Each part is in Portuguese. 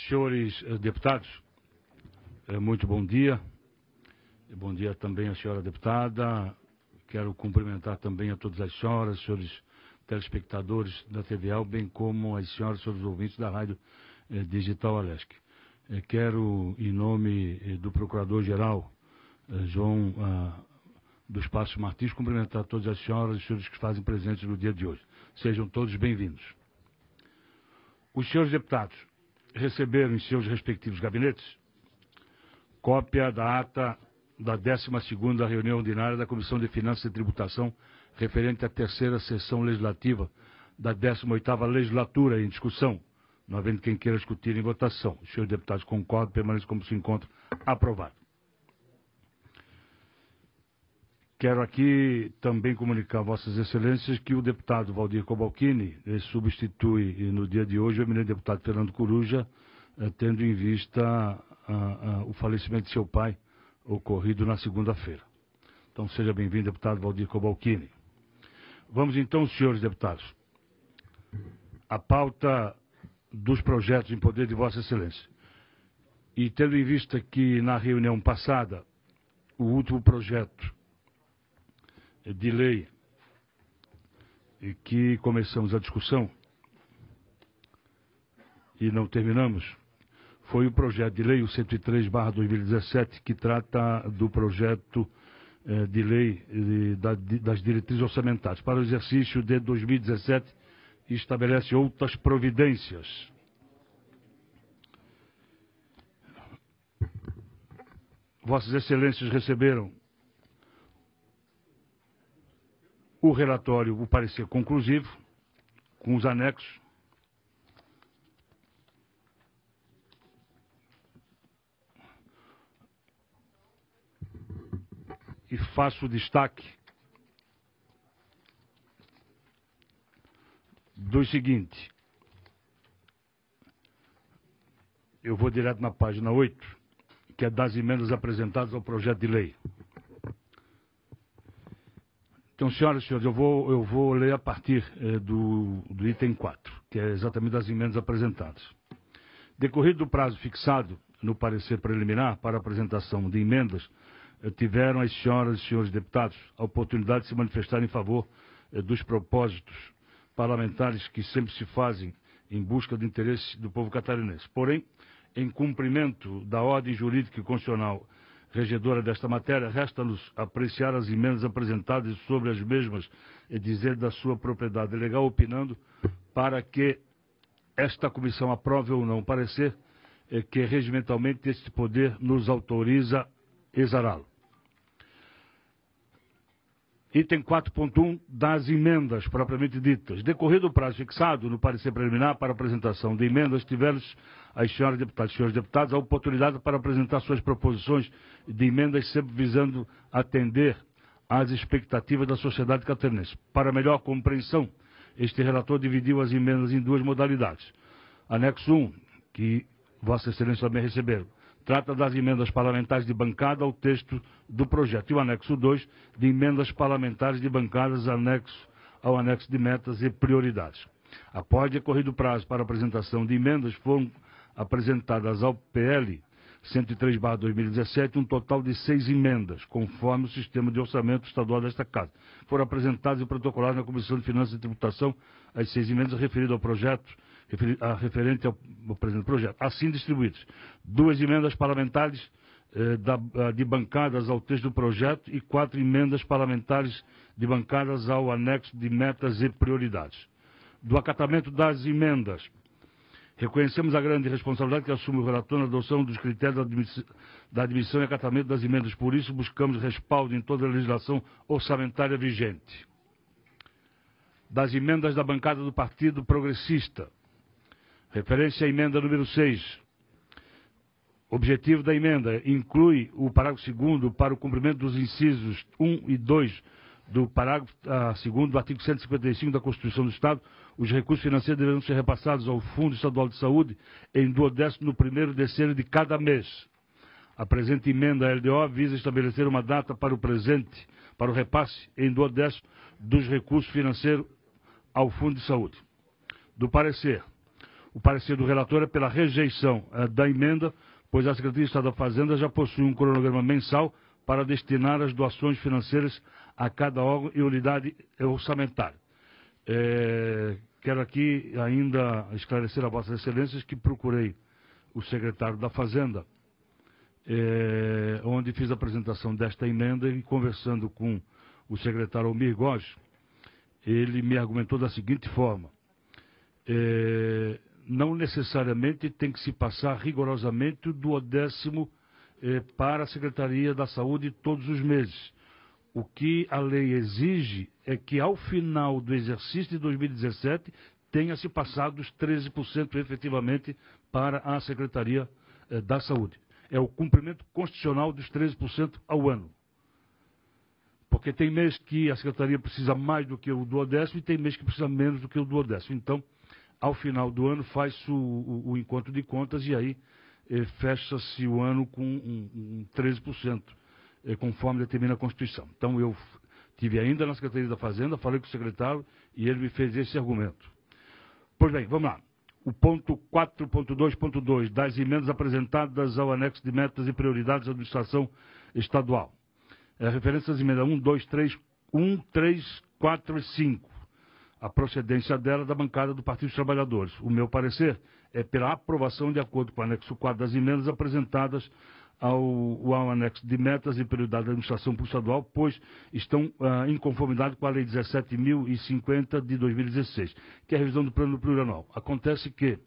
Senhores deputados, muito bom dia. Bom dia também à senhora deputada. Quero cumprimentar também a todas as senhoras, senhores telespectadores da TVL, bem como as senhoras e senhores ouvintes da Rádio Digital Alesc. Quero, em nome do Procurador-Geral, João dos Passos Martins, cumprimentar todas as senhoras e senhores que fazem presentes no dia de hoje. Sejam todos bem-vindos. Os senhores deputados receberam em seus respectivos gabinetes cópia da ata da 12ª reunião ordinária da Comissão de Finanças e Tributação referente à terceira sessão legislativa da 18ª legislatura em discussão. Não havendo quem queira discutir em votação. Os senhores deputados concordam, permaneçam como se encontra. Aprovado. Quero aqui também comunicar a Vossas Excelências que o deputado Valdir Cobalcini substitui no dia de hoje o eminente deputado Fernando Coruja, tendo em vista o falecimento de seu pai, ocorrido na segunda-feira. Então seja bem-vindo, deputado Valdir Cobalcini. Vamos então, senhores deputados, à pauta dos projetos em poder de Vossa Excelência. E tendo em vista que na reunião passada, o último projeto de lei que começamos a discussão e não terminamos, foi o projeto de lei, o 103/2017, que trata do projeto de lei das diretrizes orçamentárias para o exercício de 2017 e estabelece outras providências. Vossas Excelências receberam o relatório, o parecer conclusivo, com os anexos. E faço destaque do seguinte. Eu vou direto na página 8, que é das emendas apresentadas ao projeto de lei. Então, senhoras e senhores, eu vou ler a partir do item 4, que é exatamente das emendas apresentadas. Decorrido do prazo fixado no parecer preliminar para a apresentação de emendas, tiveram as senhoras e senhores deputados a oportunidade de se manifestar em favor dos propósitos parlamentares que sempre se fazem em busca do interesse do povo catarinense. Porém, em cumprimento da ordem jurídica e constitucional regedora desta matéria, resta-nos apreciar as emendas apresentadas e sobre as mesmas dizer da sua propriedade legal, opinando para que esta comissão aprove ou não o parecer que regimentalmente este poder nos autoriza exará-lo. Item 4.1 das emendas propriamente ditas. Decorrido o prazo fixado no parecer preliminar para apresentação de emendas, tiveram as senhoras deputadas e senhores deputados a oportunidade para apresentar suas proposições de emendas, sempre visando atender às expectativas da sociedade catarinense. Para melhor compreensão, este relator dividiu as emendas em duas modalidades. Anexo 1, que Vossa Excelência também receberam, trata das emendas parlamentares de bancada ao texto do projeto. E o anexo 2, de emendas parlamentares de bancadas ao anexo de metas e prioridades. Após decorrido o prazo para apresentação de emendas, foram apresentadas ao PL 103/2017 um total de 6 emendas, conforme o sistema de orçamento estadual desta Casa. Foram apresentadas e protocoladas na Comissão de Finanças e Tributação as 6 emendas referidas ao projeto, referente ao presente projeto, assim distribuídas. 2 emendas parlamentares de bancadas ao texto do projeto e 4 emendas parlamentares de bancadas ao anexo de metas e prioridades. Do acatamento das emendas, reconhecemos a grande responsabilidade que assume o relator na adoção dos critérios da admissão e acatamento das emendas. Por isso, buscamos respaldo em toda a legislação orçamentária vigente. Das emendas da bancada do Partido Progressista, referência à emenda número 6. Objetivo da emenda inclui o parágrafo 2º para o cumprimento dos incisos 1 e 2 do parágrafo 2º do artigo 155 da Constituição do Estado. Os recursos financeiros deverão ser repassados ao Fundo Estadual de Saúde em 12º no primeiro terceiro de cada mês. A presente emenda à LDO visa estabelecer uma data para o repasse em duodécimo dos recursos financeiros ao Fundo de Saúde. O parecer do relator é pela rejeição da emenda, pois a Secretaria de Estado da Fazenda já possui um cronograma mensal para destinar as doações financeiras a cada órgão e unidade orçamentária. Quero aqui ainda esclarecer a Vossas Excelências que procurei o secretário da Fazenda, onde fiz a apresentação desta emenda e conversando com o secretário Almir Góes, ele me argumentou da seguinte forma: não necessariamente tem que se passar rigorosamente o duodécimo para a Secretaria da Saúde todos os meses. O que a lei exige é que ao final do exercício de 2017 tenha se passado os 13% efetivamente para a Secretaria da Saúde. É o cumprimento constitucional dos 13% ao ano. Porque tem mês que a Secretaria precisa mais do que o duodécimo e tem mês que precisa menos do que o duodécimo. Então, ao final do ano, faz-se o encontro de contas e aí fecha-se o ano com um 13%, conforme determina a Constituição. Então, eu tive ainda na Secretaria da Fazenda, falei com o secretário e ele me fez esse argumento. Pois bem, vamos lá. O ponto 4.2.2 das emendas apresentadas ao anexo de metas e prioridades da administração estadual. Referência às emendas 1, 2, 3, 4 e 5. A procedência dela é da bancada do Partido dos Trabalhadores. O meu parecer é pela aprovação de acordo com o anexo 4 das emendas apresentadas ao anexo de metas e prioridades da administração estadual, pois estão em conformidade com a Lei 17.050 de 2016, que é a revisão do plano plurianual. Acontece que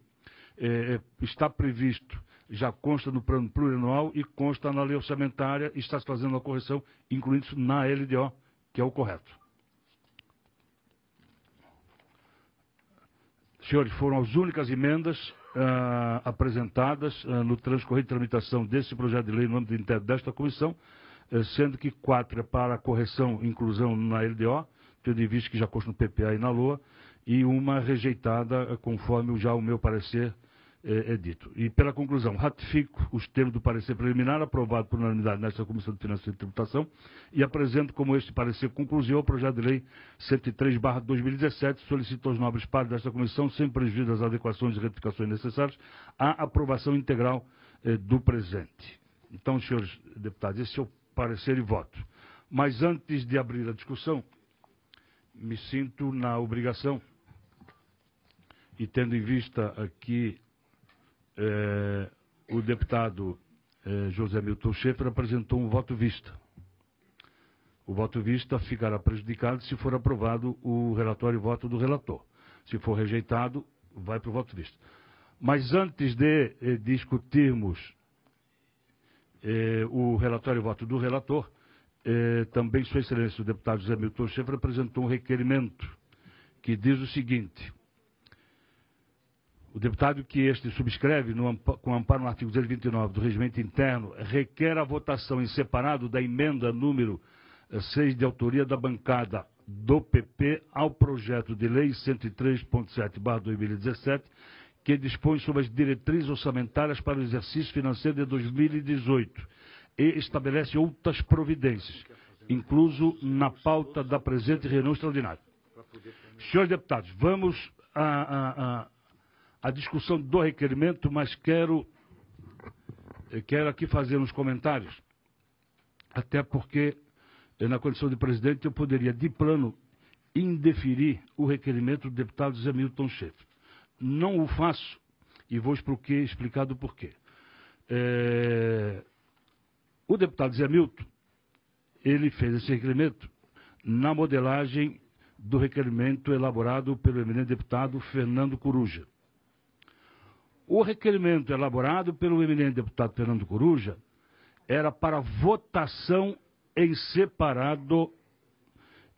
está previsto, já consta no plano plurianual e consta na lei orçamentária e está se fazendo a correção, incluindo isso na LDO, que é o correto. Senhores, foram as únicas emendas apresentadas no transcorrer de tramitação desse projeto de lei no âmbito interno desta comissão, sendo que 4 é para correção e inclusão na LDO, tendo em vista que já consta no PPA e na LOA, e uma rejeitada, conforme já o meu parecer é dito. E pela conclusão, ratifico os termos do parecer preliminar aprovado por unanimidade nesta Comissão de Finanças e Tributação e apresento como este parecer conclusivo o projeto de lei 103/2017, solicito aos nobres pares desta comissão, sem prejuízo das adequações e retificações necessárias, a aprovação integral do presente. Então, senhores deputados, esse é o parecer e voto. Mas antes de abrir a discussão, me sinto na obrigação, e tendo em vista aqui o deputado José Milton Schaeffer apresentou um voto vista. O voto vista ficará prejudicado se for aprovado o relatório e voto do relator. Se for rejeitado, vai para o voto vista. Mas antes de discutirmos o relatório e voto do relator, também Sua Excelência, o deputado José Milton Schaeffer, apresentou um requerimento que diz o seguinte: o deputado que este subscreve, com amparo no artigo 229 do Regimento Interno, requer a votação em separado da emenda número 6 de autoria da bancada do PP ao projeto de lei 103.7/2017, que dispõe sobre as diretrizes orçamentárias para o exercício financeiro de 2018 e estabelece outras providências, incluso na pauta da presente reunião extraordinária. Senhores deputados, vamos a discussão do requerimento, mas quero aqui fazer uns comentários, até porque, na condição de presidente, eu poderia, de plano, indeferir o requerimento do deputado José Milton Schaeffer. Não o faço, e vou explicar do porquê. O deputado Zé Milton, ele fez esse requerimento na modelagem do requerimento elaborado pelo eminente deputado Fernando Coruja. O requerimento elaborado pelo eminente deputado Fernando Coruja era para votação em separado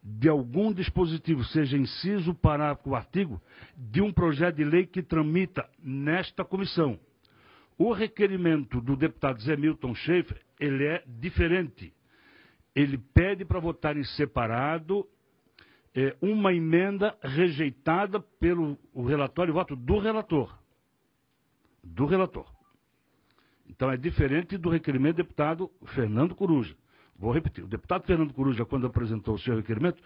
de algum dispositivo, seja inciso, parágrafo, artigo, de um projeto de lei que tramita nesta comissão. O requerimento do deputado Zé Milton Schaeffer, ele é diferente. Ele pede para votar em separado uma emenda rejeitada pelo relatório e voto do relator. Então é diferente do requerimento do deputado Fernando Coruja. Vou repetir, o deputado Fernando Coruja, quando apresentou o seu requerimento,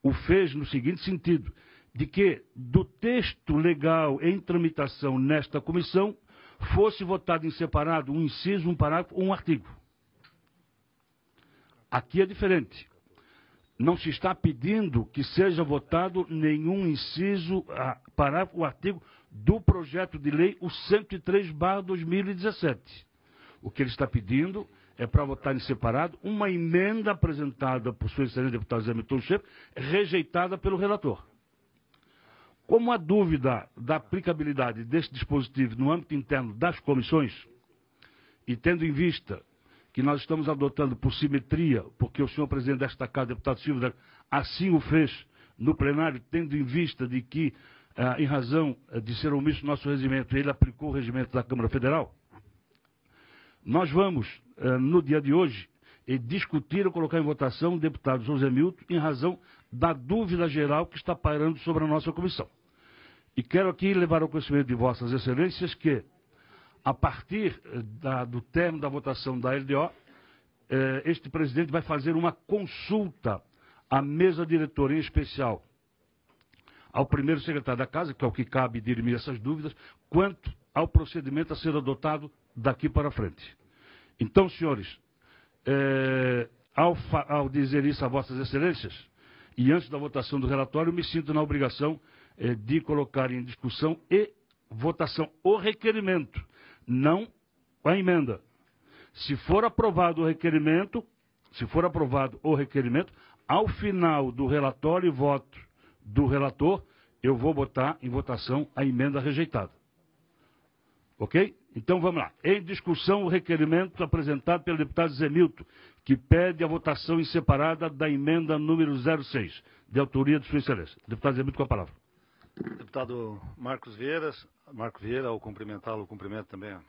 o fez no seguinte sentido, de que do texto legal em tramitação nesta comissão, fosse votado em separado um inciso, um parágrafo ou um artigo. Aqui é diferente. Não se está pedindo que seja votado nenhum inciso, parágrafo ou artigo do projeto de lei, o 103/2017. O que ele está pedindo é para votar em separado uma emenda apresentada por sua excelência deputado Zé Milton Schaeffer, rejeitada pelo relator. Como há dúvida da aplicabilidade deste dispositivo no âmbito interno das comissões, e tendo em vista que nós estamos adotando por simetria, porque o senhor presidente desta Casa, deputado Silvio, assim o fez no plenário, tendo em vista de que, em razão de ser omisso no nosso regimento, ele aplicou o regimento da Câmara Federal, nós vamos, no dia de hoje, discutir ou colocar em votação o deputado José Milton, em razão da dúvida geral que está pairando sobre a nossa comissão. E quero aqui levar ao conhecimento de vossas excelências que, a partir do término da votação da LDO, este presidente vai fazer uma consulta à mesa diretora, em especial ao primeiro secretário da Casa, que é o que cabe dirimir essas dúvidas, quanto ao procedimento a ser adotado daqui para frente. Então, senhores, ao dizer isso a vossas excelências, e antes da votação do relatório, me sinto na obrigação de colocar em discussão e votação o requerimento, não a emenda. Se for aprovado o requerimento, ao final do relatório e voto do relator, eu vou botar em votação a emenda rejeitada. Ok? Então vamos lá. Em discussão o requerimento apresentado pelo deputado Zé Milton, que pede a votação em separada da emenda número 06, de autoria de sua excelência. Deputado Zé Milton, com a palavra. Deputado Marco Vieira, ao cumprimentá-lo, cumprimento também a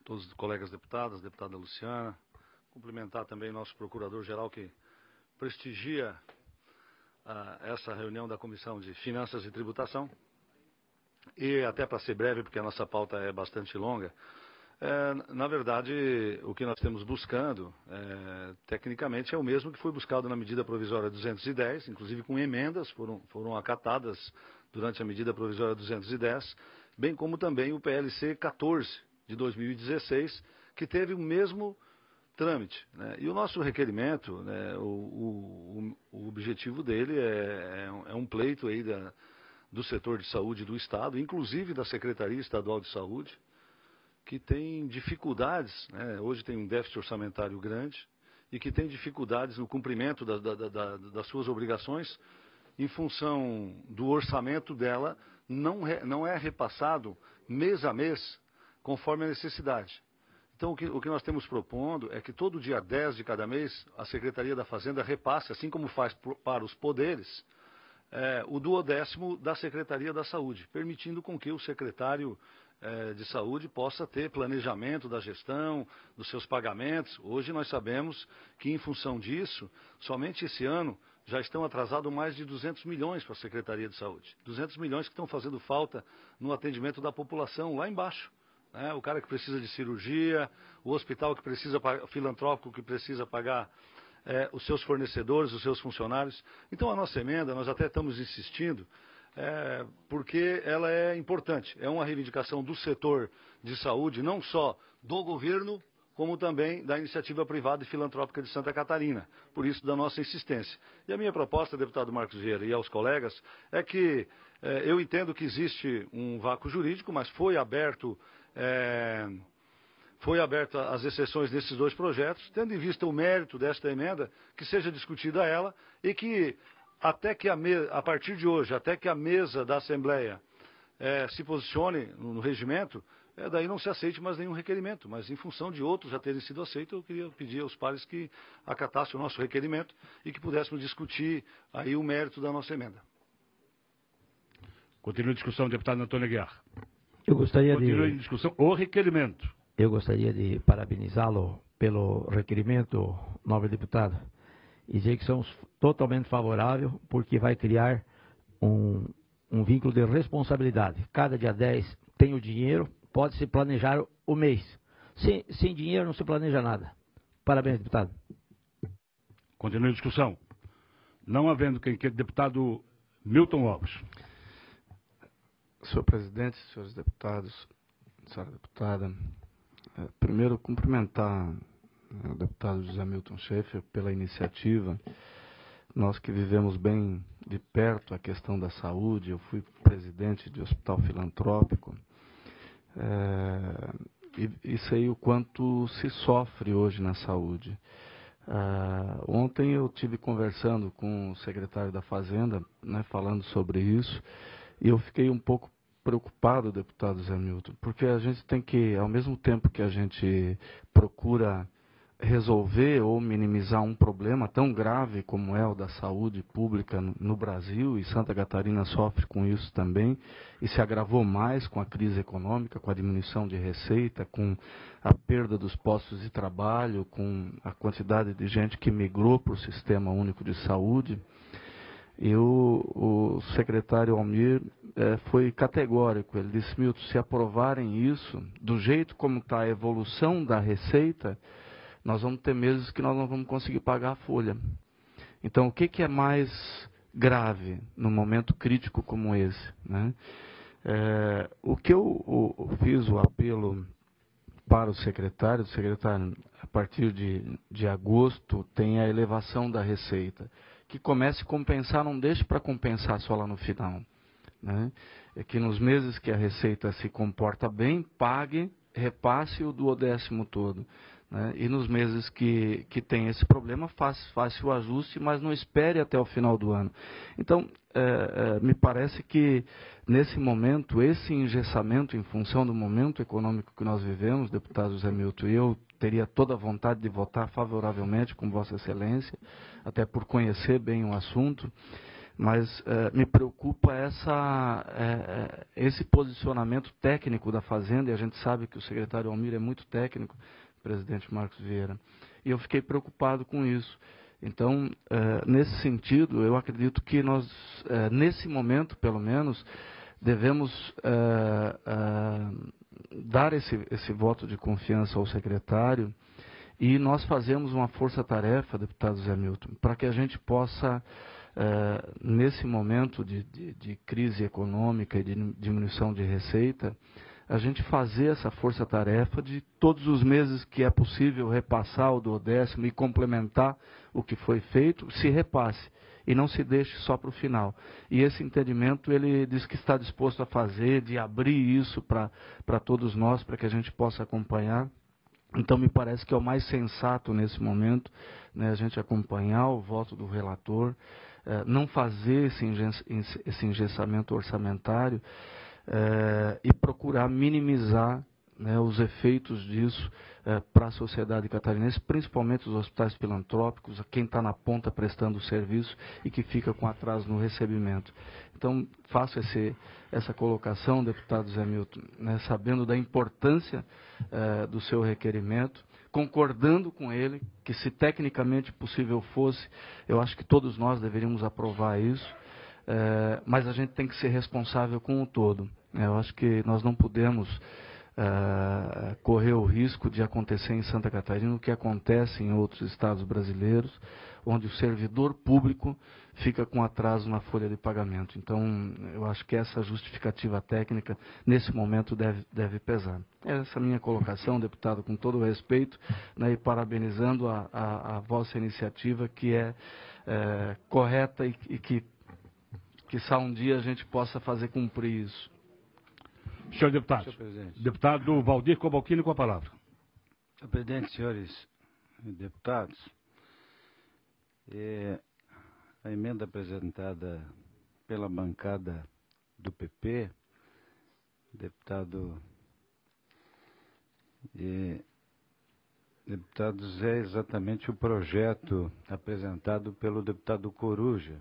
todos os colegas deputados, deputada Luciana, cumprimentar também nosso procurador-geral que prestigia essa reunião da Comissão de Finanças e Tributação. E até para ser breve, porque a nossa pauta é bastante longa, na verdade, o que nós temos buscando, tecnicamente, é o mesmo que foi buscado na medida provisória 210, inclusive com emendas, foram acatadas durante a medida provisória 210, bem como também o PLC 14 de 2016, que teve o mesmo trâmite, né? E o nosso requerimento, né, o objetivo dele é um pleito aí do setor de saúde do Estado, inclusive da Secretaria Estadual de Saúde, que tem dificuldades, né, hoje tem um déficit orçamentário grande, e que tem dificuldades no cumprimento das suas obrigações, em função do orçamento dela, não é repassado mês a mês, conforme a necessidade. Então, o que nós temos propondo é que todo dia 10 de cada mês, a Secretaria da Fazenda repasse, assim como faz para os poderes, o duodécimo da Secretaria da Saúde, permitindo com que o secretário de Saúde possa ter planejamento da gestão, dos seus pagamentos. Hoje nós sabemos que, em função disso, somente esse ano já estão atrasados mais de 200 milhões para a Secretaria de Saúde. 200 milhões que estão fazendo falta no atendimento da população lá embaixo. O cara que precisa de cirurgia, o hospital que precisa, filantrópico que precisa pagar os seus fornecedores, os seus funcionários. Então a nossa emenda, nós até estamos insistindo, porque ela é importante. É uma reivindicação do setor de saúde, não só do governo, como também da iniciativa privada e filantrópica de Santa Catarina. Por isso, da nossa insistência. E a minha proposta, deputado Marcos Vieira, e aos colegas, é que eu entendo que existe um vácuo jurídico, mas foi aberto as exceções desses dois projetos, tendo em vista o mérito desta emenda, que seja discutida ela e que, a partir de hoje, até que a mesa da Assembleia se posicione no regimento, daí não se aceite mais nenhum requerimento, mas em função de outros já terem sido aceitos, eu queria pedir aos pares que acatassem o nosso requerimento e que pudéssemos discutir aí o mérito da nossa emenda. Continua a discussão, deputado Antônio Aguiar. Continua em discussão o requerimento. Eu gostaria de parabenizá-lo pelo requerimento, nobre deputado, e dizer que somos totalmente favoráveis, porque vai criar um vínculo de responsabilidade. Cada dia 10 tem o dinheiro, pode-se planejar o mês. Sem dinheiro não se planeja nada. Parabéns, deputado. Continua a discussão. Não havendo quem queira, deputado Milton Alves. Senhor presidente, senhores deputados, senhora deputada, primeiro cumprimentar o deputado José Milton Schaeffer pela iniciativa. Nós que vivemos bem de perto a questão da saúde, eu fui presidente de hospital filantrópico, e sei o quanto se sofre hoje na saúde. Ontem eu tive conversando com o secretário da Fazenda, né, falando sobre isso, e eu fiquei um pouco preocupado, deputado Zé Milton, porque a gente tem que, ao mesmo tempo que a gente procura resolver ou minimizar um problema tão grave como é o da saúde pública no Brasil, e Santa Catarina sofre com isso também, e se agravou mais com a crise econômica, com a diminuição de receita, com a perda dos postos de trabalho, com a quantidade de gente que migrou para o Sistema Único de Saúde. E o secretário Almir foi categórico. Ele disse: Milton, se aprovarem isso, do jeito como está a evolução da receita, nós vamos ter meses que nós não vamos conseguir pagar a folha. Então, o que é mais grave num momento crítico como esse, né? O que eu fiz o apelo para o secretário, a partir de agosto, tem a elevação da receita. Que comece a compensar, não deixe para compensar só lá no final, né? É que nos meses que a receita se comporta bem, pague, repasse o duodécimo todo, né? E nos meses que tem esse problema, faça o ajuste, mas não espere até o final do ano. Então, me parece que nesse momento, esse engessamento em função do momento econômico que nós vivemos, deputado José Milton, eu teria toda a vontade de votar favoravelmente com Vossa Excelência, até por conhecer bem o assunto, mas me preocupa esse posicionamento técnico da Fazenda, e a gente sabe que o secretário Almir é muito técnico, presidente Marcos Vieira, e eu fiquei preocupado com isso. Então, nesse sentido, eu acredito que nós, nesse momento, pelo menos, devemos dar esse voto de confiança ao secretário, e nós fazemos uma força-tarefa, deputado Zé Milton, para que a gente possa, nesse momento de crise econômica e de diminuição de receita, a gente fazer essa força-tarefa de todos os meses que é possível repassar o duodécimo e complementar o que foi feito, se repasse e não se deixe só para o final. E esse entendimento ele diz que está disposto a fazer, de abrir isso para todos nós, para que a gente possa acompanhar. Então me parece que é o mais sensato nesse momento, né, a gente acompanhar o voto do relator, não fazer esse engessamento orçamentário, e procurar minimizar, né, os efeitos disso para a sociedade catarinense, principalmente os hospitais filantrópicos, quem está na ponta prestando o serviço e que fica com atraso no recebimento. Então, faço essa colocação, deputado Zé Milton, né, sabendo da importância do seu requerimento, concordando com ele, que se tecnicamente possível fosse, eu acho que todos nós deveríamos aprovar isso, mas a gente tem que ser responsável com o todo. Eu acho que nós não podemos correr o risco de acontecer em Santa Catarina o que acontece em outros estados brasileiros, onde o servidor público fica com atraso na folha de pagamento. Então, eu acho que essa justificativa técnica, nesse momento, deve pesar. Essa é a minha colocação, deputado, com todo o respeito, né, e parabenizando a vossa iniciativa, que é correta e que quiçá um dia a gente possa fazer cumprir isso. Senhor deputado. Senhor presidente. Deputado Valdir Cobalcini com a palavra. Senhor presidente, senhores deputados, a emenda apresentada pela bancada do PP, deputados, é exatamente o projeto apresentado pelo deputado Coruja,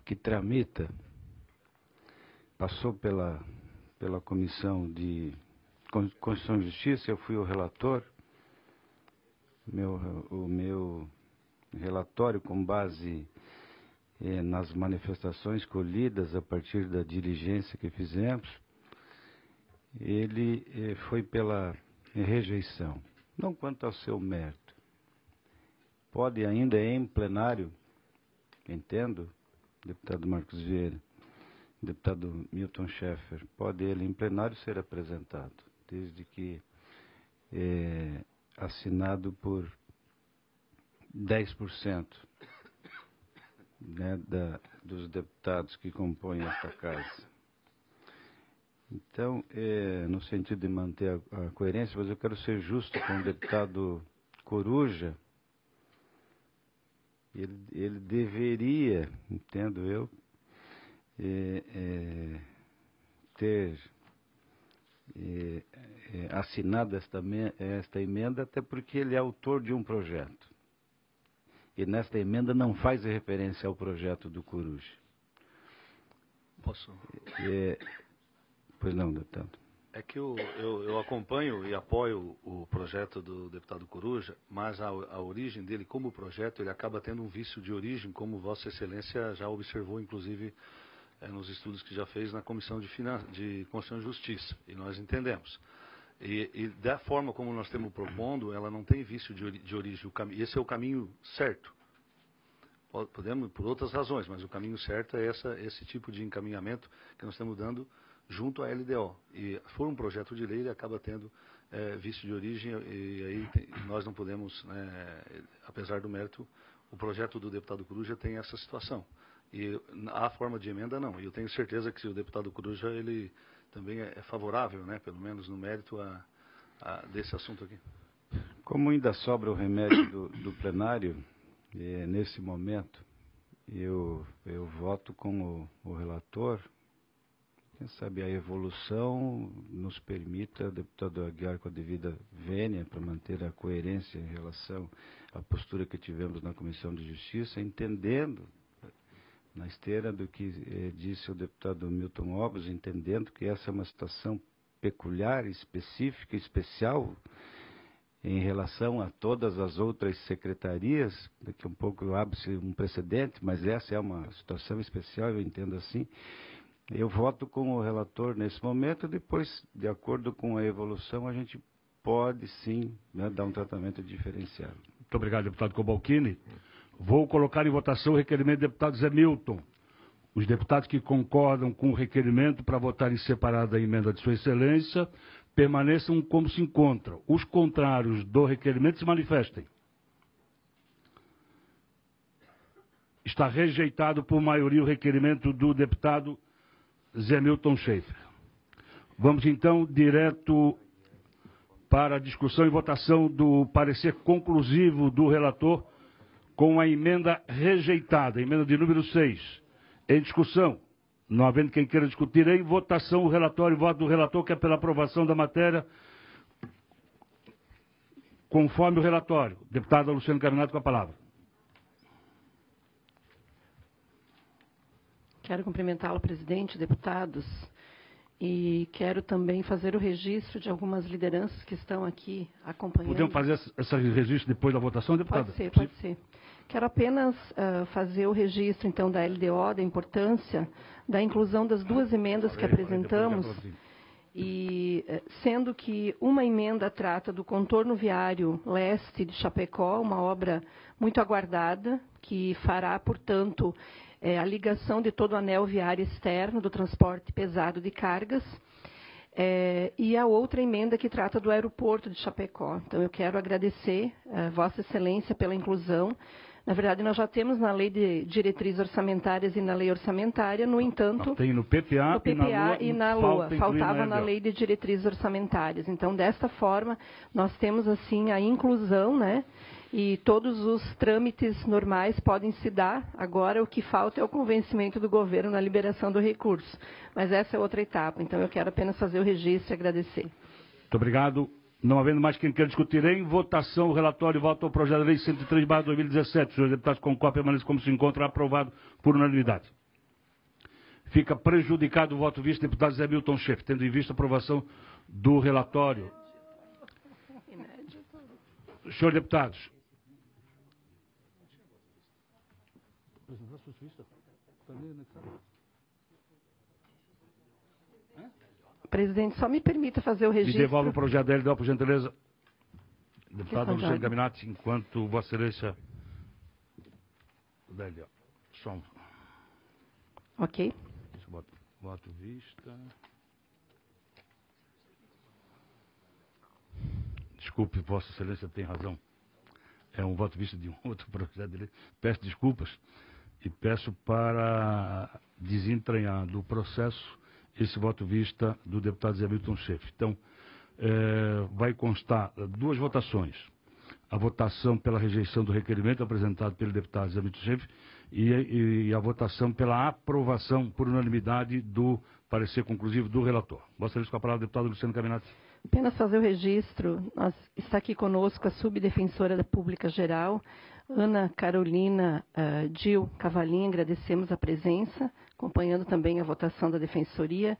que tramita, passou pela Comissão de Constituição e Justiça, eu fui o relator, o meu relatório com base nas manifestações colhidas a partir da diligência que fizemos, ele foi pela rejeição, não quanto ao seu mérito. Pode ainda em plenário, entendo, deputado Marcos Vieira, deputado Milton Schaeffer, pode ele em plenário ser apresentado, desde que assinado por 10%, né, dos deputados que compõem esta casa. Então, no sentido de manter a coerência, mas eu quero ser justo com o deputado Coruja. Ele deveria, entendo eu, ter assinado esta emenda, até porque ele é autor de um projeto. E nesta emenda não faz referência ao projeto do Coruja. Posso? Pois não, deputado. É que eu acompanho e apoio o projeto do deputado Coruja, mas a origem dele como projeto, ele acaba tendo um vício de origem, como Vossa Excelência já observou, inclusive, nos estudos que já fez na Comissão de Constituição e Justiça, e nós entendemos. E da forma como nós estamos propondo, ela não tem vício de origem. Esse é o caminho certo. Podemos, por outras razões, mas o caminho certo é esse tipo de encaminhamento que nós estamos dando junto à LDO. E for um projeto de lei, ele acaba tendo vício de origem, e aí nós não podemos, apesar do mérito, o projeto do deputado Coruja tem essa situação. E a forma de emenda não. E eu tenho certeza que o deputado Coruja, ele também é favorável, né, pelo menos no mérito desse assunto aqui. Como ainda sobra o remédio do plenário, nesse momento, eu voto com o relator. Quem sabe a evolução nos permita, deputado Aguiar, com a devida vênia, para manter a coerência em relação à postura que tivemos na Comissão de Justiça, entendendo, na esteira do que disse o deputado Milton Obres, entendendo que essa é uma situação peculiar, específica, especial, em relação a todas as outras secretarias. Daqui a um pouco abre-se um precedente, mas essa é uma situação especial, eu entendo assim. Eu voto com o relator nesse momento, depois, de acordo com a evolução, a gente pode sim, né, dar um tratamento diferenciado. Muito obrigado, deputado Cobalcini. Vou colocar em votação o requerimento do deputado Zé Milton. Os deputados que concordam com o requerimento para votar em separado a emenda de Sua Excelência permaneçam como se encontram. Os contrários do requerimento se manifestem. Está rejeitado por maioria o requerimento do deputado Zé Milton Schaeffer. Vamos então direto para a discussão e votação do parecer conclusivo do relator com a emenda rejeitada, emenda de número 6. Em discussão, não havendo quem queira discutir, em votação o relatório e voto do relator, que é pela aprovação da matéria, conforme o relatório. Deputado Luciano Carminato, com a palavra. Quero cumprimentá-lo, presidente, deputados, e quero também fazer o registro de algumas lideranças que estão aqui acompanhando. Podemos fazer esse registro depois da votação, deputada? Pode ser, pode ser. Quero apenas fazer o registro, então, da LDO, da importância da inclusão das duas emendas que apresentamos, e sendo que uma emenda trata do contorno viário leste de Chapecó, uma obra muito aguardada, que fará, portanto, a ligação de todo o anel viário externo do transporte pesado de cargas, e a outra emenda que trata do aeroporto de Chapecó. Então, eu quero agradecer a Vossa Excelência pela inclusão. Na verdade, nós já temos na Lei de Diretrizes Orçamentárias e na Lei Orçamentária, no entanto... Tem no PPA e na LOA. Faltava na Lei de Diretrizes Orçamentárias. Então, desta forma, nós temos, assim, a inclusão, né? E todos os trâmites normais podem se dar. Agora, o que falta é o convencimento do governo na liberação do recurso. Mas essa é outra etapa. Então, eu quero apenas fazer o registro e agradecer. Muito obrigado. Não havendo mais quem queira discutir, em votação o relatório e voto ao projeto de lei 103/2017. Senhores deputados, concordam, permanece como se encontra, aprovado por unanimidade. Fica prejudicado o voto do vice-deputado Zé Milton Schaeffer, tendo em vista a aprovação do relatório. Senhores deputados. Presidente, só me permita fazer o registro. E devolve o projeto da LDO, por gentileza. Deputado Luciano Caminati, enquanto Vossa Excelência da LDO. Som. Ok. Voto vista. Desculpe, Vossa Excelência tem razão. É um voto vista de um outro projeto de lei. Peço desculpas e peço para desentranhar do processo esse voto vista do deputado Zé Milton Schaef. Então, vai constar duas votações. A votação pela rejeição do requerimento apresentado pelo deputado Zé Milton Schaef e a votação pela aprovação por unanimidade do parecer conclusivo do relator. Vossa Excelência, com a palavra, deputado Luciano Caminati. Apenas fazer o registro. Está aqui conosco a subdefensora da Pública Geral, Ana Carolina Dil Cavalim, agradecemos a presença, acompanhando também a votação da Defensoria.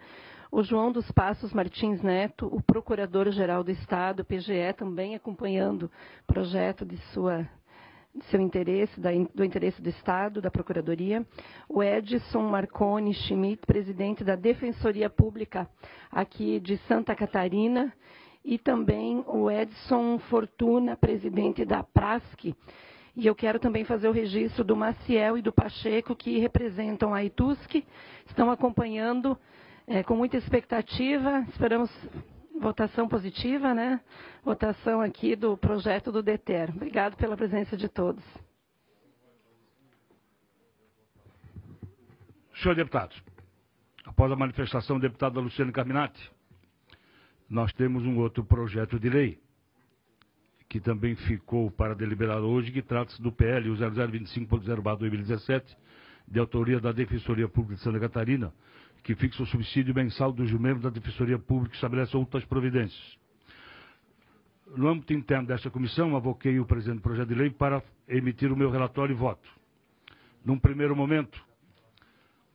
O João dos Passos Martins Neto, o Procurador-Geral do Estado, PGE, também acompanhando o projeto de seu interesse, do interesse do Estado, da Procuradoria. O Edson Marconi Schmidt, presidente da Defensoria Pública aqui de Santa Catarina. E também o Edson Fortuna, presidente da PRASC. E eu quero também fazer o registro do Maciel e do Pacheco, que representam a ITUSC, estão acompanhando com muita expectativa, esperamos votação positiva, né? Votação aqui do projeto do DETER. Obrigado pela presença de todos. Senhor deputado, após a manifestação do deputado Luciano Caminati, nós temos um outro projeto de lei, que também ficou para deliberar hoje, que trata-se do PL 0025.0/2017, de autoria da Defensoria Pública de Santa Catarina, que fixa o subsídio mensal dos membros da Defensoria Pública e estabelece outras providências. No âmbito interno desta comissão, avoquei o presente projeto de lei para emitir o meu relatório e voto. Num primeiro momento,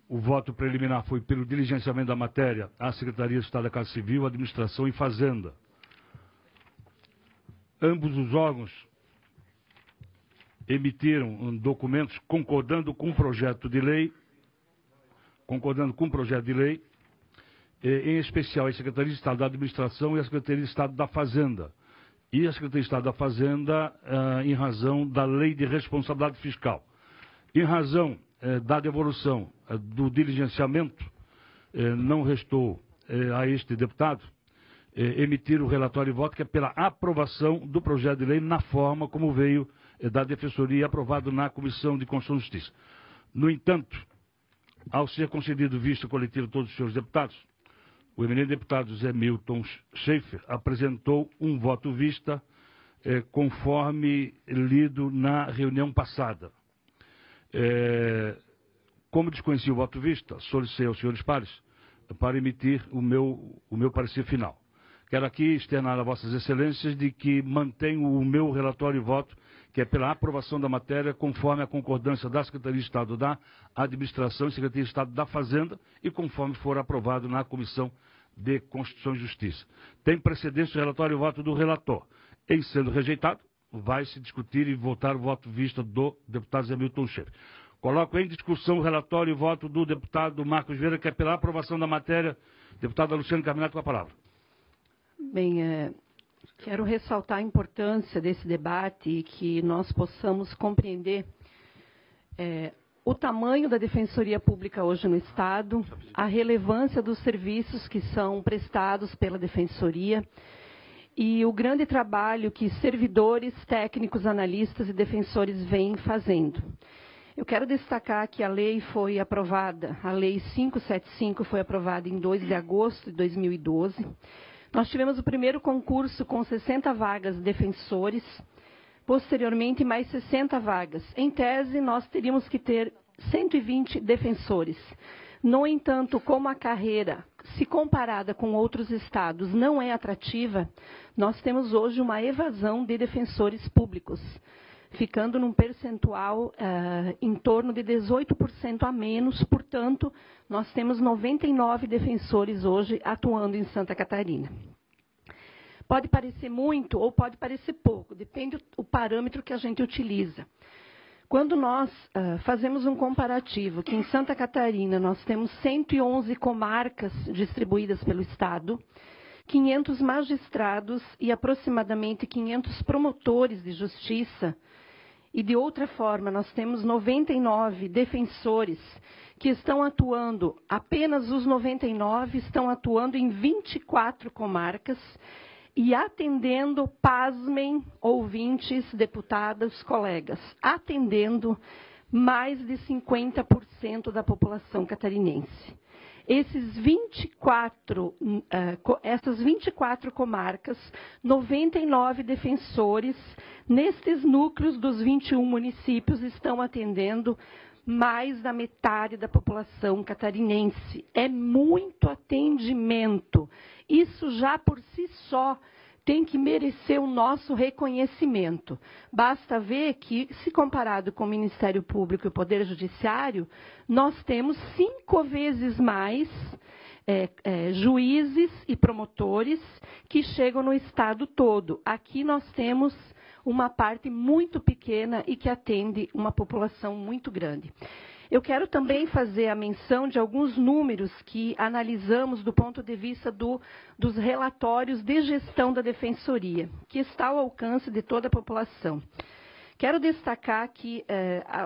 o voto preliminar foi pelo diligenciamento da matéria à Secretaria de Estado da Casa Civil, Administração e Fazenda. Ambos os órgãos emitiram documentos concordando com o projeto de lei, em especial a Secretaria de Estado da Administração e a Secretaria de Estado da Fazenda. E a Secretaria de Estado da Fazenda, em razão da Lei de Responsabilidade Fiscal. Em razão da devolução do diligenciamento, não restou a este deputado emitir o relatório e voto, que é pela aprovação do projeto de lei na forma como veio da Defensoria, aprovado na Comissão de Constituição e Justiça. No entanto, ao ser concedido vista coletiva a todos os senhores deputados, o eminente deputado Zé Milton Schaef apresentou um voto vista conforme lido na reunião passada. Como desconheci o voto vista, solicitei aos senhores pares para emitir o meu parecer final. Quero aqui externar a vossas excelências de que mantenho o meu relatório e voto, que é pela aprovação da matéria, conforme a concordância da Secretaria de Estado da Administração e Secretaria de Estado da Fazenda, e conforme for aprovado na Comissão de Constituição e Justiça. Tem precedência o relatório e voto do relator. Em sendo rejeitado, vai-se discutir e votar o voto vista do deputado Zé Milton Schaef. Coloco em discussão o relatório e voto do deputado Marcos Vieira, que é pela aprovação da matéria. Deputada Luciano Caminati, com a palavra. Bem, quero ressaltar a importância desse debate e que nós possamos compreender o tamanho da Defensoria Pública hoje no Estado, a relevância dos serviços que são prestados pela Defensoria e o grande trabalho que servidores, técnicos, analistas e defensores vêm fazendo. Eu quero destacar que a lei foi aprovada, a Lei 575 foi aprovada em 2 de agosto de 2012. Nós tivemos o primeiro concurso com 60 vagas de defensores, posteriormente mais 60 vagas. Em tese, nós teríamos que ter 120 defensores. No entanto, como a carreira, se comparada com outros estados, não é atrativa, nós temos hoje uma evasão de defensores públicos, ficando num percentual em torno de 18% a menos. Portanto, nós temos 99 defensores hoje atuando em Santa Catarina. Pode parecer muito ou pode parecer pouco, depende do parâmetro que a gente utiliza. Quando nós fazemos um comparativo, que em Santa Catarina nós temos 111 comarcas distribuídas pelo Estado, 500 magistrados e aproximadamente 500 promotores de justiça, e de outra forma nós temos 99 defensores que estão atuando, apenas os 99 estão atuando em 24 comarcas, e atendendo, pasmem, ouvintes, deputados, colegas, atendendo mais de 50% da população catarinense. Essas 24 comarcas, 99 defensores, nestes núcleos dos 21 municípios, estão atendendo mais da metade da população catarinense. É muito atendimento. Isso já por si só tem que merecer o nosso reconhecimento. Basta ver que, se comparado com o Ministério Público e o Poder Judiciário, nós temos 5 vezes mais juízes e promotores que chegam no estado todo. Aqui nós temos uma parte muito pequena e que atende uma população muito grande. Eu quero também fazer a menção de alguns números que analisamos do ponto de vista dos relatórios de gestão da Defensoria, que está ao alcance de toda a população. Quero destacar que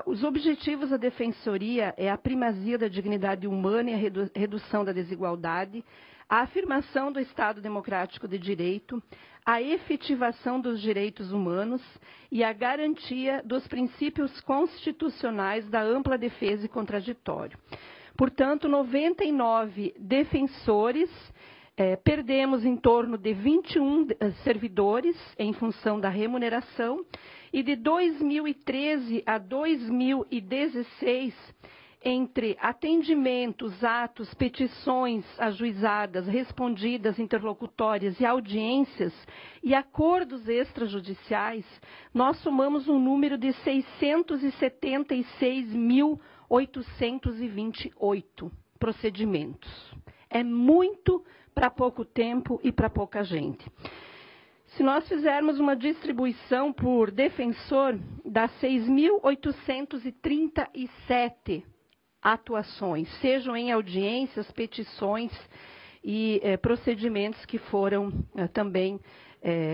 os objetivos da Defensoria é a primazia da dignidade humana e a redução da desigualdade, a afirmação do Estado Democrático de Direito, a efetivação dos direitos humanos e a garantia dos princípios constitucionais da ampla defesa e contraditório. Portanto, 99 defensores, perdemos em torno de 21 servidores em função da remuneração, e de 2013 a 2016, entre atendimentos, atos, petições ajuizadas, respondidas, interlocutórias e audiências e acordos extrajudiciais, nós somamos um número de 676.828 procedimentos. É muito para pouco tempo e para pouca gente. Se nós fizermos uma distribuição por defensor, dá 6.837 atuações, sejam em audiências, petições e procedimentos que foram também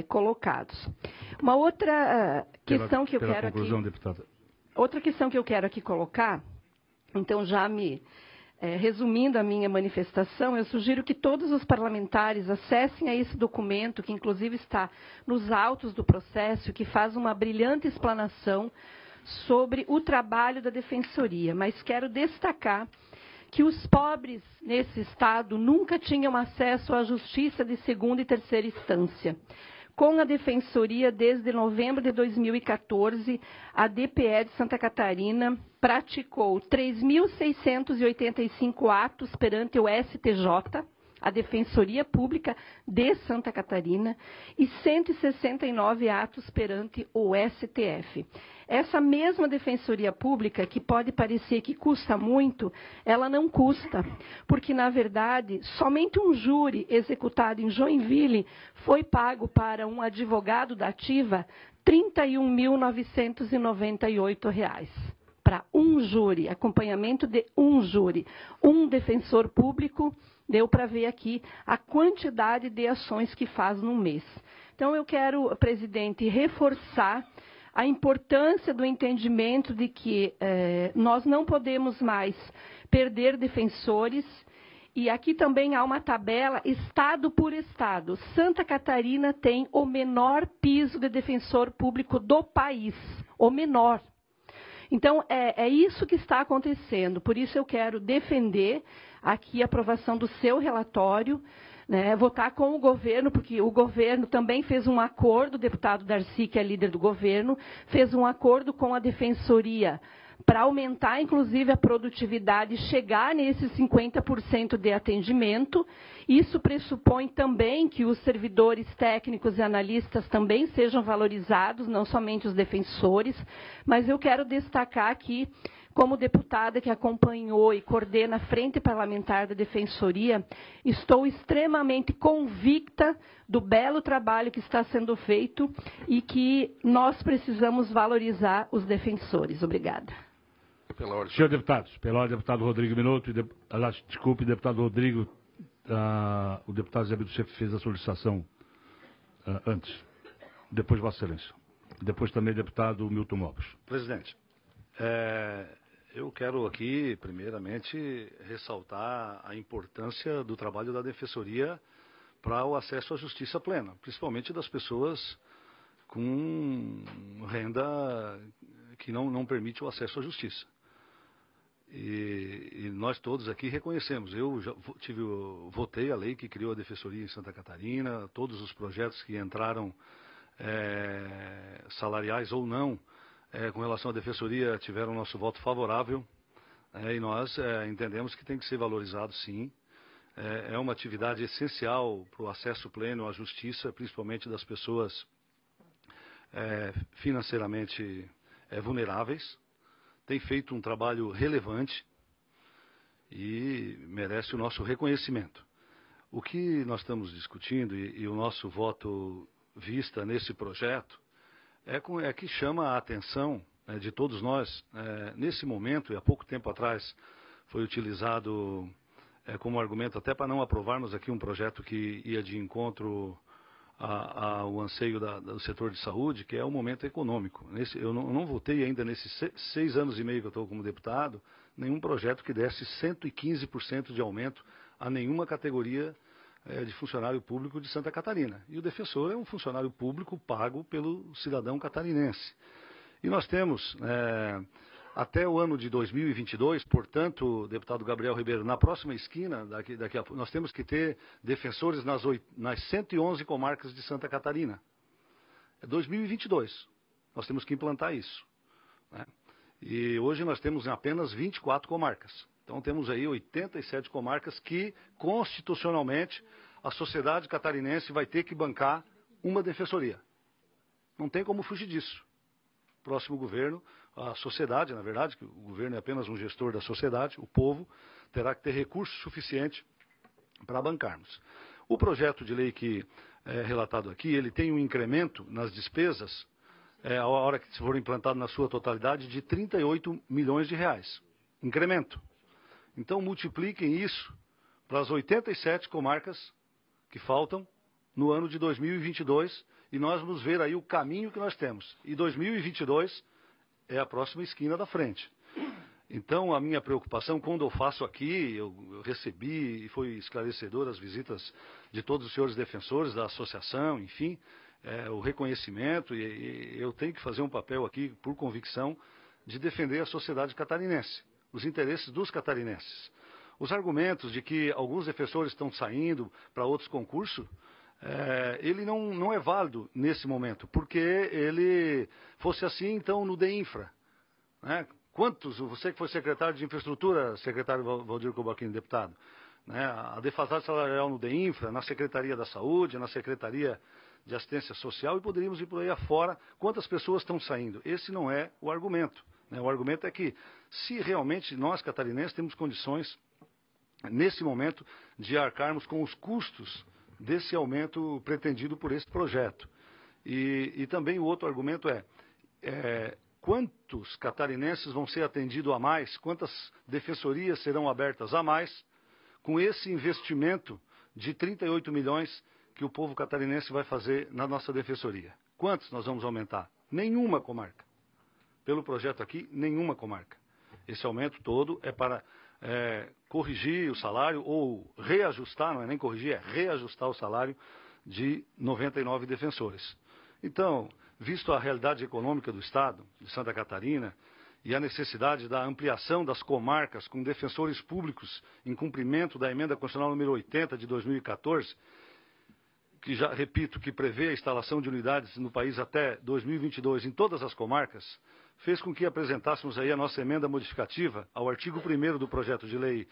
colocados. Uma outra questão que eu quero aqui... Deputada. Outra questão que eu quero aqui colocar, então já resumindo a minha manifestação, eu sugiro que todos os parlamentares acessem a esse documento, que inclusive está nos autos do processo, que faz uma brilhante explanação sobre o trabalho da Defensoria. Mas quero destacar que os pobres nesse Estado nunca tinham acesso à justiça de segunda e terceira instância. Com a Defensoria, desde novembro de 2014, a DPE de Santa Catarina praticou 3.685 atos perante o STJ, a Defensoria Pública de Santa Catarina, e 169 atos perante o STF. Essa mesma Defensoria Pública, que pode parecer que custa muito, ela não custa, porque, na verdade, somente um júri executado em Joinville foi pago para um advogado da ativa R$ 31.998. Para um júri, acompanhamento de um júri, um defensor público, deu para ver aqui a quantidade de ações que faz num mês. Então, eu quero, presidente, reforçar a importância do entendimento de que nós não podemos mais perder defensores, e aqui também há uma tabela, estado por estado. Santa Catarina tem o menor piso de defensor público do país, o menor. Então, é isso que está acontecendo. Por isso, eu quero defender aqui a aprovação do seu relatório, né, votar com o governo, porque o governo também fez um acordo, o deputado Darcy, que é líder do governo, fez um acordo com a Defensoria para aumentar, inclusive, a produtividade, chegar nesses 50% de atendimento. Isso pressupõe também que os servidores técnicos e analistas também sejam valorizados, não somente os defensores, mas eu quero destacar aqui, como deputada que acompanhou e coordena a Frente Parlamentar da Defensoria, estou extremamente convicta do belo trabalho que está sendo feito e que nós precisamos valorizar os defensores. Obrigada. Senhor deputados, pela ordem, deputado Rodrigo Minuto, desculpe, deputado Rodrigo, o deputado Zé Milton fez a solicitação antes, depois Vossa Excelência, depois também deputado Milton Mopes. Presidente, eu quero aqui, primeiramente, ressaltar a importância do trabalho da Defensoria para o acesso à justiça plena, principalmente das pessoas com renda que não permite o acesso à justiça. E nós todos aqui reconhecemos. Eu já votei a lei que criou a Defensoria em Santa Catarina, todos os projetos que entraram salariais ou não, com relação à Defensoria, tiveram nosso voto favorável, e nós entendemos que tem que ser valorizado, sim. É uma atividade essencial para o acesso pleno à justiça, principalmente das pessoas financeiramente vulneráveis. Tem feito um trabalho relevante e merece o nosso reconhecimento. O que nós estamos discutindo e o nosso voto vista nesse projeto é que chama a atenção de todos nós. Nesse momento, e há pouco tempo atrás, foi utilizado como argumento até para não aprovarmos aqui um projeto que ia de encontro ao anseio do setor de saúde, que é o momento econômico. Eu não votei ainda nesses 6 anos e meio que eu estou como deputado, nenhum projeto que desse 115% de aumento a nenhuma categoria de funcionário público de Santa Catarina. E o defensor é um funcionário público pago pelo cidadão catarinense. E nós temos, até o ano de 2022, portanto, deputado Gabriel Ribeiro, na próxima esquina, daqui a pouco, nós temos que ter defensores nas 111 comarcas de Santa Catarina. É 2022. Nós temos que implantar isso. E hoje nós temos apenas 24 comarcas. Então temos aí 87 comarcas que, constitucionalmente, a sociedade catarinense vai ter que bancar uma defensoria. Não tem como fugir disso. Próximo governo, a sociedade, na verdade, que o governo é apenas um gestor da sociedade, o povo terá que ter recurso suficiente para bancarmos. O projeto de lei que é relatado aqui, ele tem um incremento nas despesas, a hora que for implantado na sua totalidade, de 38 milhões de reais. Incremento. Então, multipliquem isso para as 87 comarcas que faltam no ano de 2022 e nós vamos ver aí o caminho que nós temos. E 2022 é a próxima esquina da frente. Então, a minha preocupação, quando eu faço aqui, eu recebi e foi esclarecedor as visitas de todos os senhores defensores da associação, enfim, o reconhecimento, e eu tenho que fazer um papel aqui, por convicção, de defender a sociedade catarinense, os interesses dos catarinenses. Os argumentos de que alguns defensores estão saindo para outros concursos, ele não é válido nesse momento, porque ele fosse assim, então, no DEINFRA. Né? Quantos, você que foi secretário de infraestrutura, secretário Valdir Cobaquini, deputado, né? A defasagem salarial no DEINFRA, na Secretaria da Saúde, na Secretaria de Assistência Social, e poderíamos ir por aí afora, quantas pessoas estão saindo. Esse não é o argumento. Né? O argumento é que, se realmente nós, catarinenses, temos condições, nesse momento, de arcarmos com os custos desse aumento pretendido por esse projeto. E também o outro argumento quantos catarinenses vão ser atendidos a mais, quantas defensorias serão abertas a mais, com esse investimento de 38 milhões que o povo catarinense vai fazer na nossa defensoria. Quantos nós vamos aumentar? Nenhuma comarca. Pelo projeto aqui, nenhuma comarca. Esse aumento todo é para corrigir o salário ou reajustar, não é nem corrigir, é reajustar o salário de 99 defensores. Então, visto a realidade econômica do Estado, de Santa Catarina, e a necessidade da ampliação das comarcas com defensores públicos em cumprimento da emenda constitucional número 80 de 2014, que já repito, que prevê a instalação de unidades no país até 2022 em todas as comarcas, fez com que apresentássemos aí a nossa emenda modificativa ao artigo 1º do projeto de lei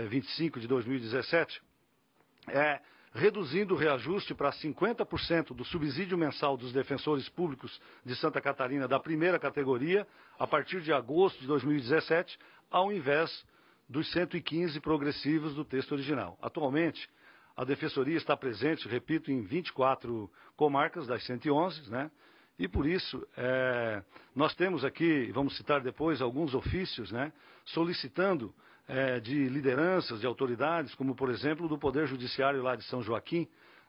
25 de 2017, reduzindo o reajuste para 50% do subsídio mensal dos defensores públicos de Santa Catarina da primeira categoria, a partir de agosto de 2017, ao invés dos 115 progressivos do texto original. Atualmente, a Defensoria está presente, repito, em 24 comarcas das 111, né? E por isso, nós temos aqui, vamos citar depois, alguns ofícios, né, solicitando de lideranças, de autoridades, como por exemplo do Poder Judiciário lá de São Joaquim,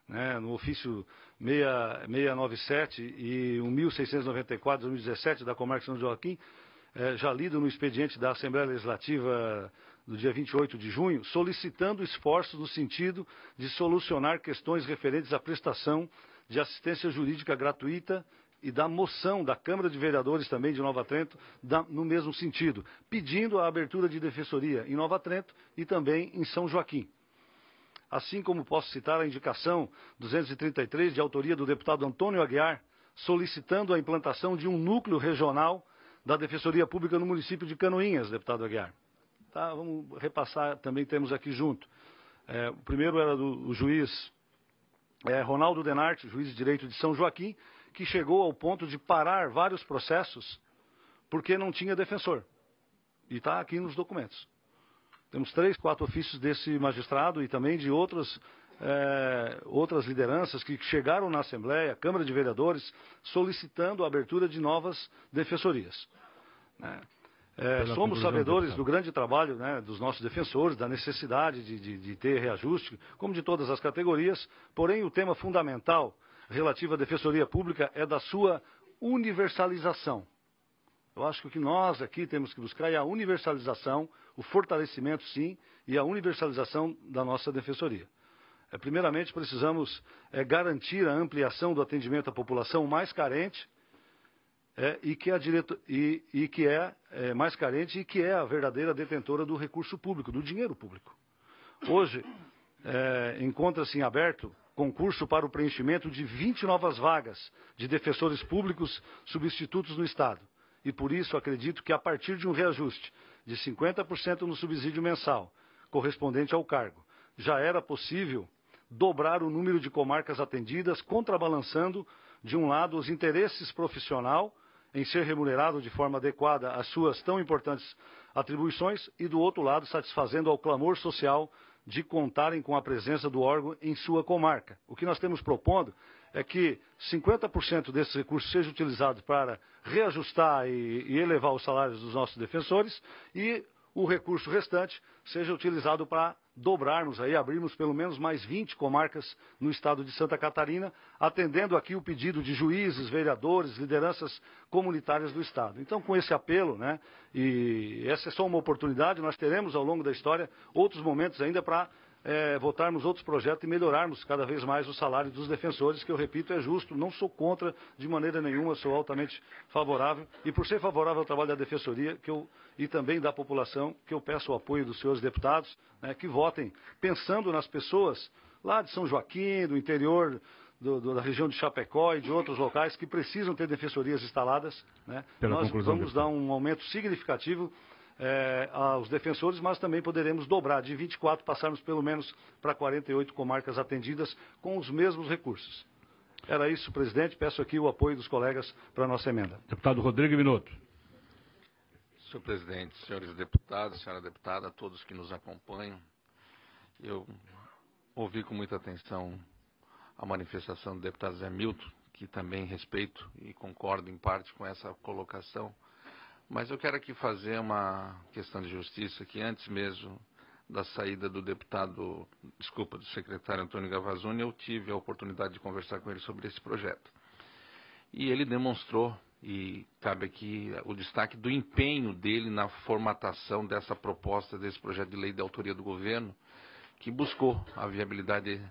né, no ofício 697 e 1694 de 2017 da Comarca de São Joaquim, já lido no expediente da Assembleia Legislativa do dia 28 de junho, solicitando esforços no sentido de solucionar questões referentes à prestação de assistência jurídica gratuita e da moção da Câmara de Vereadores também de Nova Trento, no mesmo sentido, pedindo a abertura de defensoria em Nova Trento e também em São Joaquim. Assim como posso citar a indicação 233 de autoria do deputado Antônio Aguiar, solicitando a implantação de um núcleo regional da Defensoria Pública no município de Canoinhas, deputado Aguiar. Tá, vamos repassar, também temos aqui junto. O primeiro era do juiz Ronaldo Denarte, juiz de direito de São Joaquim, que chegou ao ponto de parar vários processos porque não tinha defensor. E está aqui nos documentos. Temos 3, 4 ofícios desse magistrado e também de outras lideranças que chegaram na Assembleia, Câmara de Vereadores, solicitando a abertura de novas defensorias. Somos sabedores do grande trabalho, né, dos nossos defensores, da necessidade de ter reajuste, como de todas as categorias, porém o tema fundamental relativo à defensoria pública é da sua universalização. Eu acho que o que nós aqui temos que buscar é a universalização, o fortalecimento, sim, e a universalização da nossa defensoria. Primeiramente, precisamos garantir a ampliação do atendimento à população mais carente, que é mais carente e que é a verdadeira detentora do recurso público, do dinheiro público. Hoje, encontra-se em aberto concurso para o preenchimento de 20 novas vagas de defensores públicos substitutos no Estado. E por isso acredito que a partir de um reajuste de 50% no subsídio mensal, correspondente ao cargo, já era possível dobrar o número de comarcas atendidas, contrabalançando, de um lado, os interesses profissional em ser remunerado de forma adequada às suas tão importantes atribuições e, do outro lado, satisfazendo ao clamor social de contarem com a presença do órgão em sua comarca. O que nós temos propondo é que 50% desses recursos sejam utilizados para reajustar e elevar os salários dos nossos defensores e o recurso restante seja utilizado para dobrarmos aí, abrirmos pelo menos mais 20 comarcas no estado de Santa Catarina, atendendo aqui o pedido de juízes, vereadores, lideranças comunitárias do estado. Então, com esse apelo, né, e essa é só uma oportunidade, nós teremos ao longo da história outros momentos ainda para votarmos outros projetos e melhorarmos cada vez mais o salário dos defensores, que eu repito, é justo, não sou contra de maneira nenhuma, sou altamente favorável, e por ser favorável ao trabalho da Defensoria e também da população, que eu peço o apoio dos senhores deputados, né, que votem pensando nas pessoas lá de São Joaquim, do interior da região de Chapecó e de outros locais que precisam ter defensorias instaladas, né? Nós vamos dar um aumento significativo aos defensores, mas também poderemos dobrar de 24, passarmos pelo menos para 48 comarcas atendidas com os mesmos recursos. Era isso, presidente. Peço aqui o apoio dos colegas para a nossa emenda. Deputado Rodrigo Minotto. Senhor presidente, senhores deputados, senhora deputada, todos que nos acompanham, eu ouvi com muita atenção a manifestação do deputado Zé Milton, que também respeito e concordo em parte com essa colocação. Mas eu quero aqui fazer uma questão de justiça, que antes mesmo da saída do do secretário Antônio Gavazzoni, eu tive a oportunidade de conversar com ele sobre esse projeto. E ele demonstrou, e cabe aqui o destaque do empenho dele na formatação dessa proposta, desse projeto de lei de autoria do governo, que buscou a viabilidade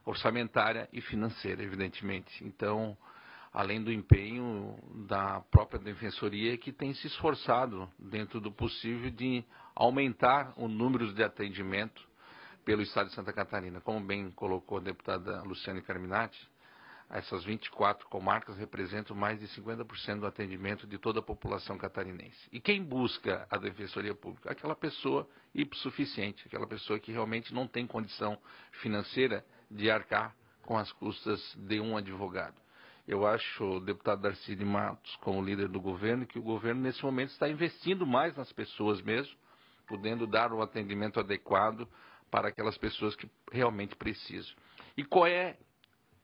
orçamentária e financeira, evidentemente. Então, além do empenho da própria Defensoria, que tem se esforçado, dentro do possível, de aumentar o número de atendimento pelo Estado de Santa Catarina. Como bem colocou a deputada Luciane Carminati, Essas 24 comarcas representam mais de 50% do atendimento de toda a população catarinense. E quem busca a Defensoria Pública? Aquela pessoa hipossuficiente, aquela pessoa que realmente não tem condição financeira de arcar com as custas de um advogado. Eu acho, deputado Darcy de Matos, como líder do governo, que o governo nesse momento está investindo mais nas pessoas mesmo, podendo dar o atendimento adequado para aquelas pessoas que realmente precisam. E qual é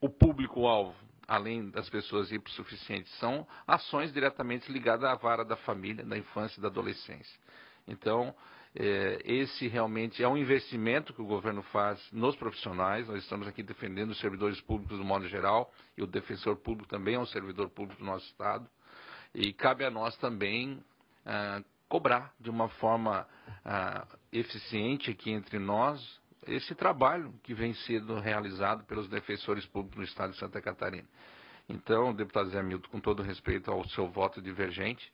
o público-alvo, além das pessoas hipossuficientes? São ações diretamente ligadas à vara da família, da infância e da adolescência. Então, esse realmente é um investimento que o governo faz nos profissionais. Nós estamos aqui defendendo os servidores públicos do modo geral, e o defensor público também é um servidor público do nosso Estado. E cabe a nós também cobrar de uma forma eficiente aqui entre nós esse trabalho que vem sendo realizado pelos defensores públicos no Estado de Santa Catarina. Então, deputado Zé Milton, com todo respeito ao seu voto divergente,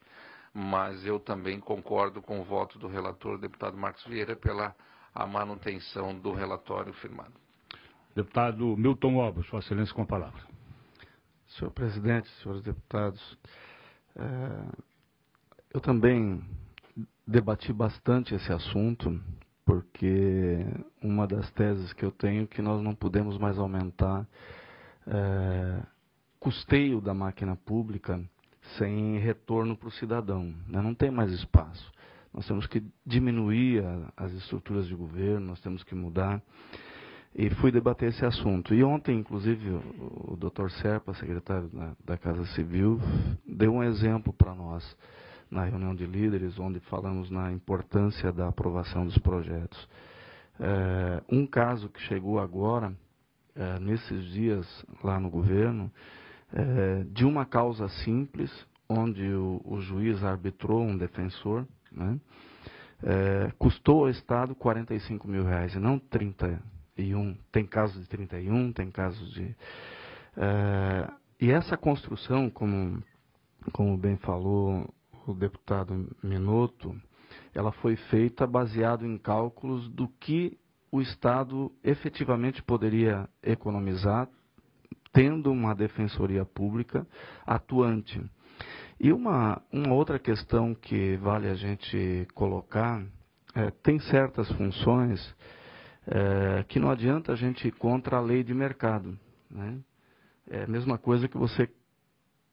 mas eu também concordo com o voto do relator, deputado Marcos Vieira, pela a manutenção do relatório firmado. Deputado Milton Obos, Sua Excelência com a palavra. Senhor presidente, senhores deputados, eu também debati bastante esse assunto, porque uma das teses que eu tenho é que nós não podemos mais aumentar custeio da máquina pública sem retorno para o cidadão, né? Não tem mais espaço. Nós temos que diminuir as estruturas de governo, nós temos que mudar. E fui debater esse assunto. E ontem, inclusive, o Dr. Serpa, secretário da Casa Civil, deu um exemplo para nós na reunião de líderes, onde falamos na importância da aprovação dos projetos. Um caso que chegou agora, nesses dias lá no governo, de uma causa simples, onde o juiz arbitrou um defensor, né, custou ao Estado R$45 mil, e não 31. Tem casos de 31, tem casos de... e essa construção, como bem falou o deputado Minotto, ela foi feita baseado em cálculos do que o Estado efetivamente poderia economizar tendo uma defensoria pública atuante. E uma outra questão que vale a gente colocar, tem certas funções que não adianta a gente ir contra a lei de mercado, né? É a mesma coisa que você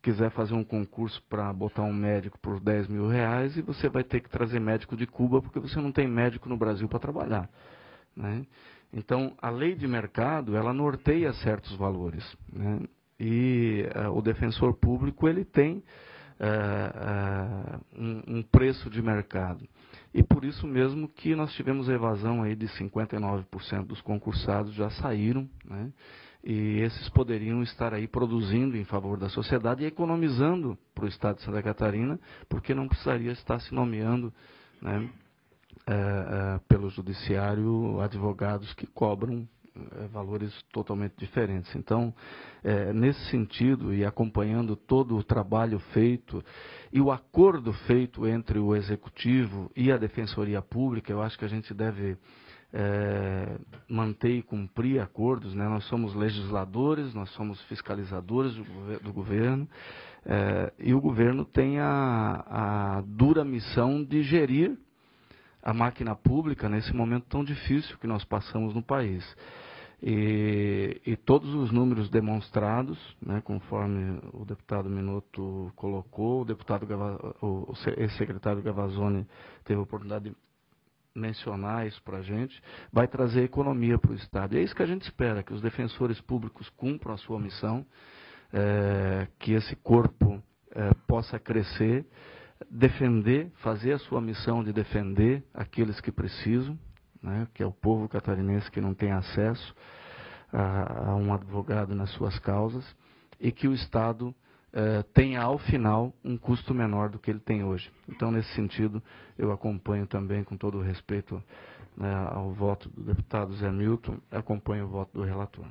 quiser fazer um concurso para botar um médico por R$10 mil e você vai ter que trazer médico de Cuba porque você não tem médico no Brasil para trabalhar, né? Então, a lei de mercado, ela norteia certos valores, né? E o defensor público, ele tem um preço de mercado. E por isso mesmo que nós tivemos evasão aí de 59% dos concursados já saíram, né? E esses poderiam estar aí produzindo em favor da sociedade e economizando para o Estado de Santa Catarina, porque não precisaria estar se nomeando, né, pelo judiciário advogados que cobram valores totalmente diferentes. Então, nesse sentido, e acompanhando todo o trabalho feito e o acordo feito entre o Executivo e a Defensoria Pública, eu acho que a gente deve manter e cumprir acordos, né? Nós somos legisladores, nós somos fiscalizadores do governo, e o governo tem a dura missão de gerir a máquina pública nesse momento tão difícil que nós passamos no país. E todos os números demonstrados, né, conforme o deputado Minotto colocou, o ex-secretário Gavazzoni teve a oportunidade de mencionar isso para a gente, vai trazer economia para o Estado. E é isso que a gente espera, que os defensores públicos cumpram a sua missão, que esse corpo possa crescer, defender, fazer a sua missão de defender aqueles que precisam, né, que é o povo catarinense que não tem acesso a um advogado nas suas causas, e que o Estado tenha, ao final, um custo menor do que ele tem hoje. Então, nesse sentido, eu acompanho também, com todo o respeito, né, ao voto do deputado Zé Milton, acompanho o voto do relator.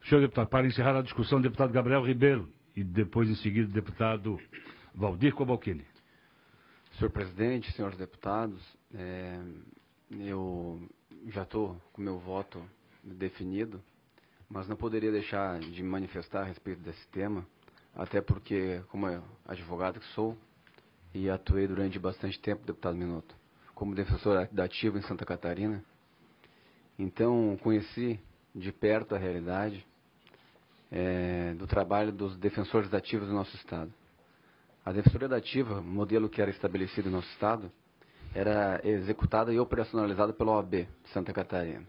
Senhor deputado, para encerrar a discussão, deputado Gabriel Ribeiro, e depois, em seguida, o deputado Valdir Cobalcini. Senhor presidente, senhores deputados, eu já estou com meu voto definido. mas não poderia deixar de me manifestar a respeito desse tema, até porque, como advogado que sou, e atuei durante bastante tempo, deputado Minotto, como defensor dativo em Santa Catarina, então conheci de perto a realidade do trabalho dos defensores dativos do nosso Estado. A defensoria dativa, modelo que era estabelecido no nosso Estado, era executada e operacionalizada pela OAB de Santa Catarina.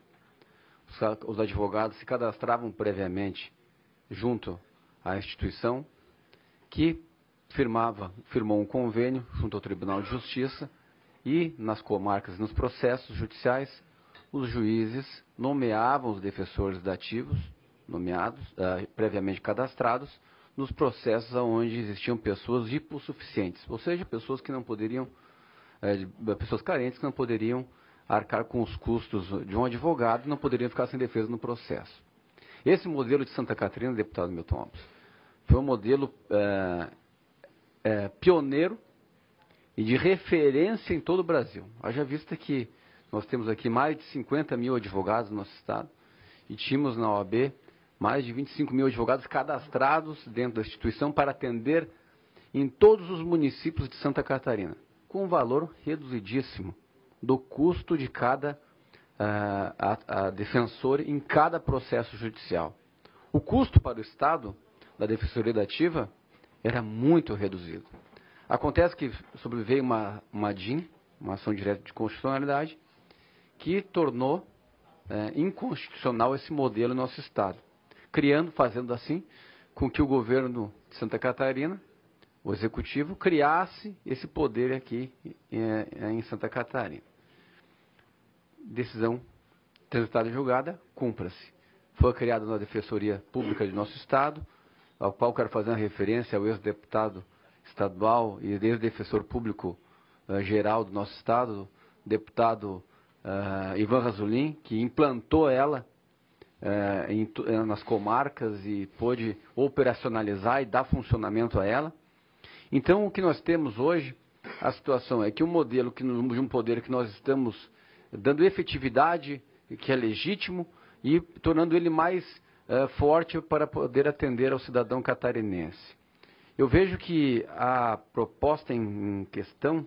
Os advogados se cadastravam previamente junto à instituição, que firmou um convênio junto ao Tribunal de Justiça, e nas comarcas e nos processos judiciais, os juízes nomeavam os defensores dativos, nomeados, previamente cadastrados, nos processos onde existiam pessoas hipossuficientes, ou seja, pessoas que não poderiam, pessoas carentes que não poderiam arcar com os custos de um advogado, não poderiam ficar sem defesa no processo. Esse modelo de Santa Catarina, deputado Milton Alves, foi um modelo pioneiro e de referência em todo o Brasil. Haja vista que nós temos aqui mais de 50 mil advogados no nosso Estado e tínhamos na OAB mais de 25 mil advogados cadastrados dentro da instituição para atender em todos os municípios de Santa Catarina, com um valor reduzidíssimo do custo de cada defensor em cada processo judicial. O custo para o Estado da defensoria dativa era muito reduzido. Acontece que sobreveio uma DIN, uma ação direta de constitucionalidade, que tornou inconstitucional esse modelo no nosso Estado, fazendo assim com que o governo de Santa Catarina, o executivo, criasse esse poder aqui em Santa Catarina. Decisão transitada e julgada, cumpra-se. Foi criada uma defensoria pública de nosso Estado, ao qual quero fazer uma referência ao ex-deputado estadual e ex-defensor público geral do nosso Estado, deputado Ivan Razulin, que implantou ela nas comarcas e pôde operacionalizar e dar funcionamento a ela. Então, o que nós temos hoje, a situação é que um modelo de um poder que nós estamos dando efetividade, que é legítimo, e tornando ele mais forte para poder atender ao cidadão catarinense. Eu vejo que a proposta em questão,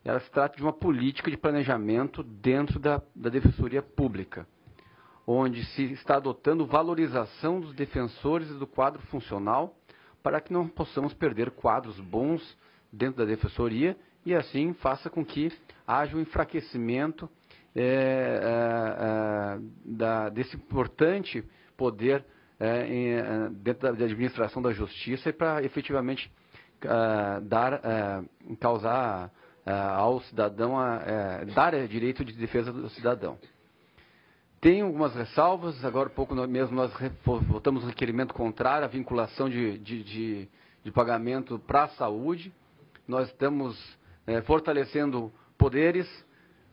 ela se trata de uma política de planejamento dentro da Defensoria Pública, onde se está adotando valorização dos defensores e do quadro funcional, para que não possamos perder quadros bons dentro da Defensoria, e assim faça com que haja um enfraquecimento desse importante poder dentro da administração da justiça, e para efetivamente causar ao cidadão, dar direito de defesa do cidadão. Tem algumas ressalvas. Agora há pouco mesmo nós votamos um requerimento contrário à vinculação de pagamento para a saúde. Nós estamos fortalecendo poderes,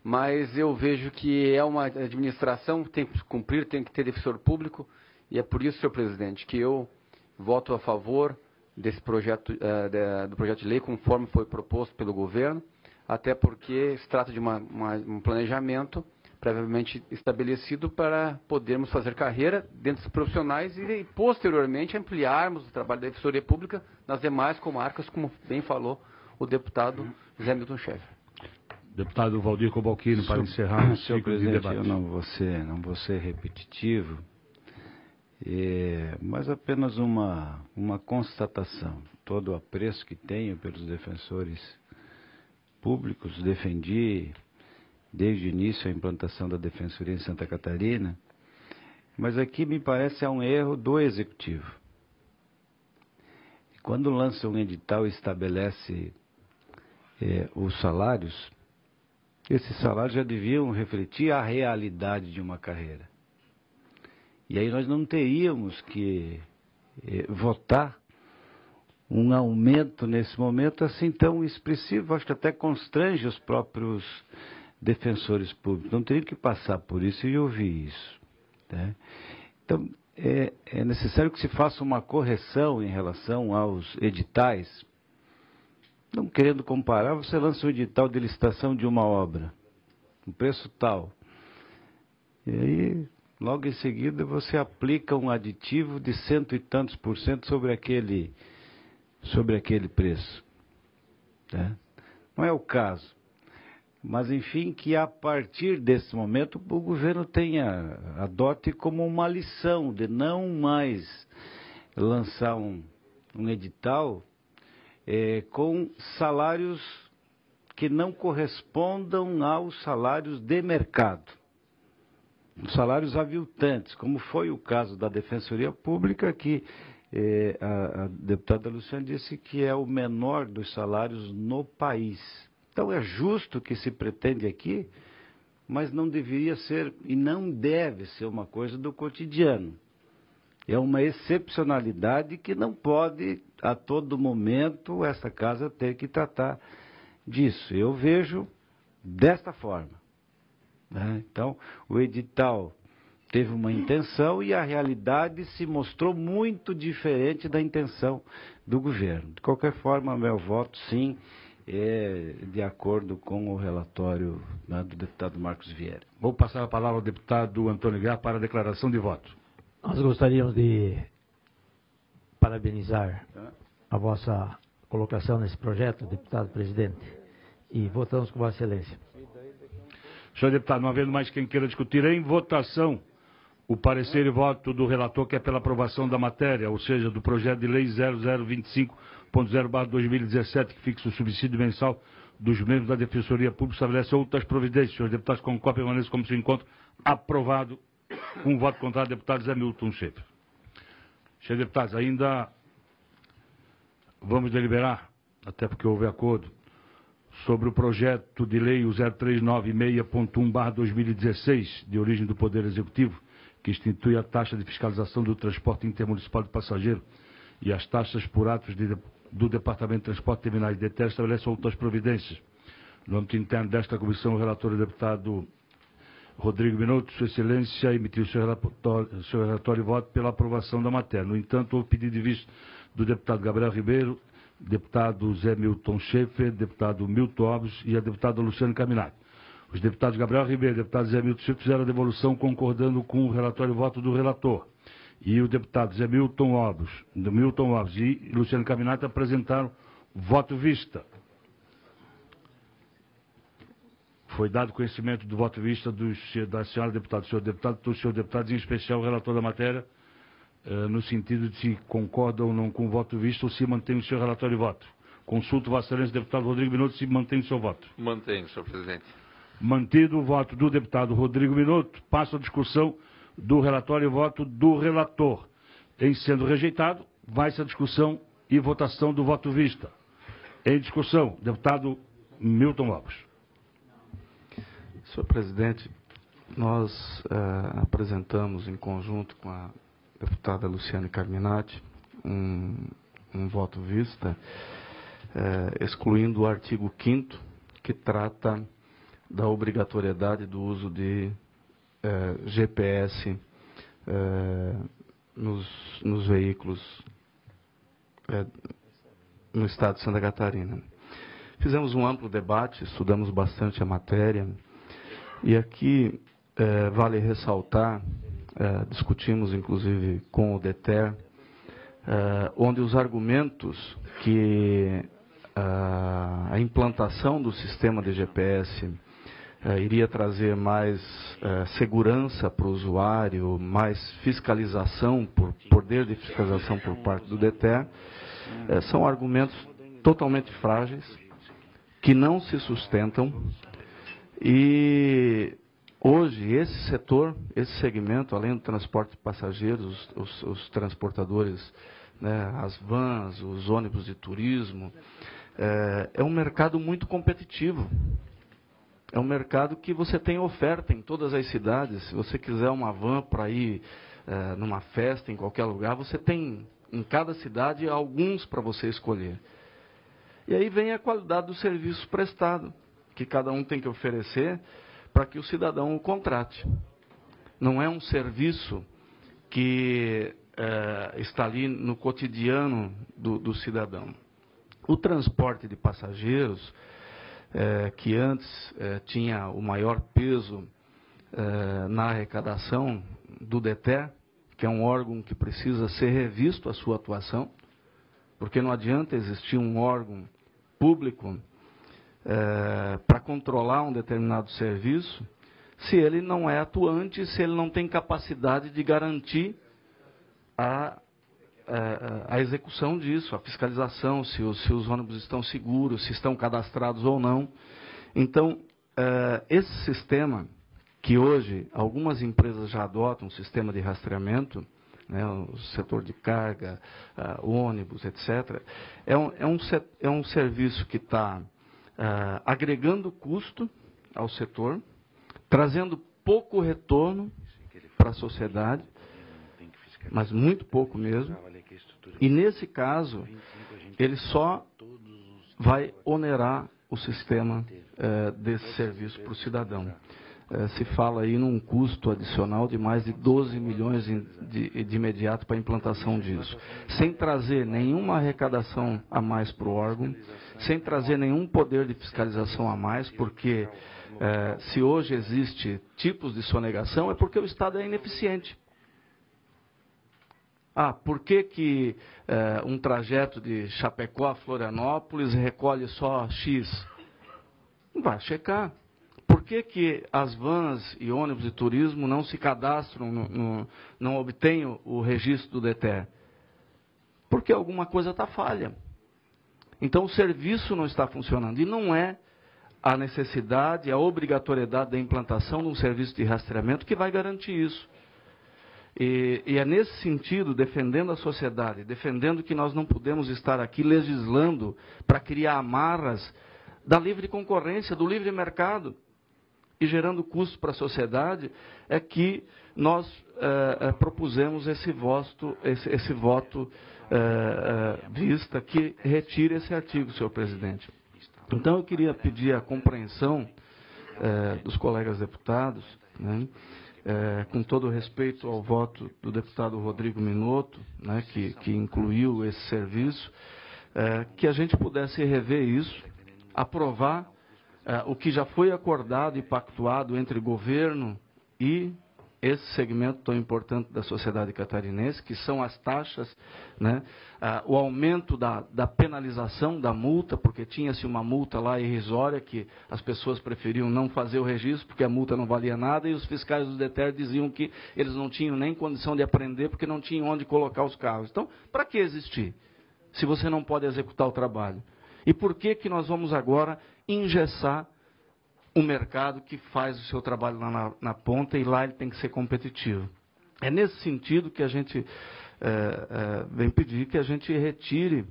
mas eu vejo que é uma administração, tem que cumprir, tem que ter defensor público, e é por isso, senhor presidente, que eu voto a favor desse projeto, do projeto de lei, conforme foi proposto pelo governo, até porque se trata de um planejamento previamente estabelecido para podermos fazer carreira dentro dos profissionais e, posteriormente, ampliarmos o trabalho da Defensoria Pública nas demais comarcas, como bem falou o deputado José Milton Schaeffer. Deputado Valdir Cobalcino, para encerrar o ciclo de debate. Eu não vou ser repetitivo, mas apenas uma constatação. Todo o apreço que tenho pelos defensores públicos, defendi desde o início a implantação da Defensoria em Santa Catarina, mas aqui me parece um erro do Executivo. Quando lança um edital e estabelece os salários, esses salários já deviam refletir a realidade de uma carreira. E aí nós não teríamos que votar um aumento nesse momento assim tão expressivo. Acho que até constrange os próprios defensores públicos. Não teriam que passar por isso e ouvir isso, né? Então, é necessário que se faça uma correção em relação aos editais. Não querendo comparar, você lança um edital de licitação de uma obra, um preço tal. E aí logo em seguida você aplica um aditivo de 100 e tantos % sobre aquele preço. Tá? Não é o caso. Mas, enfim, que a partir desse momento o governo adote como uma lição de não mais lançar um edital com salários que não correspondam aos salários de mercado. Salários aviltantes, como foi o caso da Defensoria Pública, que a deputada Luciana disse que é o menor dos salários no país. Então é justo que se pretende aqui, mas não deveria ser e não deve ser uma coisa do cotidiano. É uma excepcionalidade que não pode, a todo momento, essa casa ter que tratar disso. Eu vejo desta forma. Né? Então, o edital teve uma intenção e a realidade se mostrou muito diferente da intenção do governo. De qualquer forma, meu voto, sim, é de acordo com o relatório, né, do deputado Marcos Vieira. Vou passar a palavra ao deputado Antônio Guiar para a declaração de voto. Nós gostaríamos de parabenizar a vossa colocação nesse projeto, deputado presidente, e votamos com Vossa Excelência. Senhor deputado, não havendo mais quem queira discutir, em votação o parecer e voto do relator, que é pela aprovação da matéria, ou seja, do projeto de lei 0025.0/2017, que fixa o subsídio mensal dos membros da Defensoria Pública, estabelece outras providências. Senhores deputados, com cópia permaneça como se encontra, aprovado, com um voto contrário, deputado Zé Milton Schaeffer. Senhores deputados, ainda vamos deliberar, até porque houve acordo, sobre o projeto de lei 0396.1/2016, de origem do Poder Executivo, que institui a taxa de fiscalização do transporte intermunicipal de passageiro e as taxas por atos do Departamento de Transporte Terminais de DETER, estabelece outras providências. No âmbito interno desta comissão, o relator, o deputado Rodrigo Minotto, Sua Excelência, emitiu seu relatório e voto pela aprovação da matéria. No entanto, houve pedido de vista do deputado Gabriel Ribeiro, deputado Zé Milton Schaeffer, deputado Milton Alves e a deputada Luciana Caminati. Os deputados Gabriel Ribeiro e deputado Zé Milton Schaeffer fizeram a devolução concordando com o relatório e voto do relator. E o deputado Zé Milton Alves e Luciana Caminati apresentaram voto vista. Foi dado conhecimento do voto vista da senhora deputada, do senhor deputado, em especial o relator da matéria, no sentido de se concorda ou não com o voto visto ou se mantém o seu relatório de voto. Consulto Vossa Excelência, deputado Rodrigo Minotto, se mantém o seu voto. Mantenho, senhor presidente. Mantido o voto do deputado Rodrigo Minotto, passo a discussão do relatório e voto do relator. Em sendo rejeitado, vai-se a discussão e votação do voto vista. Em discussão, deputado Milton Alves. Senhor presidente, nós apresentamos em conjunto com a deputada Luciana Carminati um voto vista, excluindo o artigo 5º, que trata da obrigatoriedade do uso de GPS nos veículos no estado de Santa Catarina. Fizemos um amplo debate, estudamos bastante a matéria, e aqui vale ressaltar, discutimos inclusive com o DETER, onde os argumentos que a implantação do sistema de GPS iria trazer mais segurança para o usuário, mais fiscalização, poder de fiscalização por parte do DETER, são argumentos totalmente frágeis, que não se sustentam, e hoje esse setor, esse segmento, além do transporte de passageiros, os transportadores, né, as vans, os ônibus de turismo, é um mercado muito competitivo. É um mercado que você tem oferta em todas as cidades. Se você quiser uma van para ir numa festa, em qualquer lugar, você tem em cada cidade alguns para você escolher. E aí vem a qualidade do serviço prestado, que cada um tem que oferecer para que o cidadão o contrate. Não é um serviço que está ali no cotidiano do cidadão. O transporte de passageiros, que antes tinha o maior peso na arrecadação do DETER, que é um órgão que precisa ser revisto a sua atuação, porque não adianta existir um órgão público para controlar um determinado serviço, se ele não é atuante, se ele não tem capacidade de garantir a execução disso, a fiscalização, se os ônibus estão seguros, se estão cadastrados ou não. Então, esse sistema, que hoje algumas empresas já adotam, um sistema de rastreamento, né, o setor de carga, ônibus, etc., é um serviço que está agregando custo ao setor, trazendo pouco retorno para a sociedade, mas muito pouco mesmo. E, nesse caso, ele só vai onerar o sistema desse serviço para o cidadão. Se fala aí num custo adicional de mais de 12 milhões de imediato para a implantação disso, sem trazer nenhuma arrecadação a mais para o órgão, sem trazer nenhum poder de fiscalização a mais, porque se hoje existe tipos de sonegação, é porque o Estado é ineficiente. Por que um trajeto de Chapecó a Florianópolis recolhe só X? Vai checar. Por que as vans e ônibus de turismo não se cadastram, não obtêm o registro do DETER? Porque alguma coisa está falha. Então o serviço não está funcionando. E não é a necessidade, a obrigatoriedade da implantação de um serviço de rastreamento que vai garantir isso. E é nesse sentido, defendendo a sociedade, defendendo que nós não podemos estar aqui legislando para criar amarras da livre concorrência, do livre mercado, e gerando custos para a sociedade, é que nós propusemos esse voto vista que retire esse artigo, senhor presidente. Então, eu queria pedir a compreensão dos colegas deputados, né, com todo o respeito ao voto do deputado Rodrigo Minotto, né, que incluiu esse serviço, que a gente pudesse rever isso, aprovar o que já foi acordado e pactuado entre governo e esse segmento tão importante da sociedade catarinense, que são as taxas, né, o aumento da penalização da multa, porque tinha-se uma multa lá irrisória, que as pessoas preferiam não fazer o registro, porque a multa não valia nada, e os fiscais do DETER diziam que eles não tinham nem condição de aprender, porque não tinham onde colocar os carros. Então, para que existir, se você não pode executar o trabalho? E por que nós vamos agora engessar o mercado que faz o seu trabalho lá na ponta, e lá ele tem que ser competitivo? É nesse sentido que a gente vem pedir que a gente retire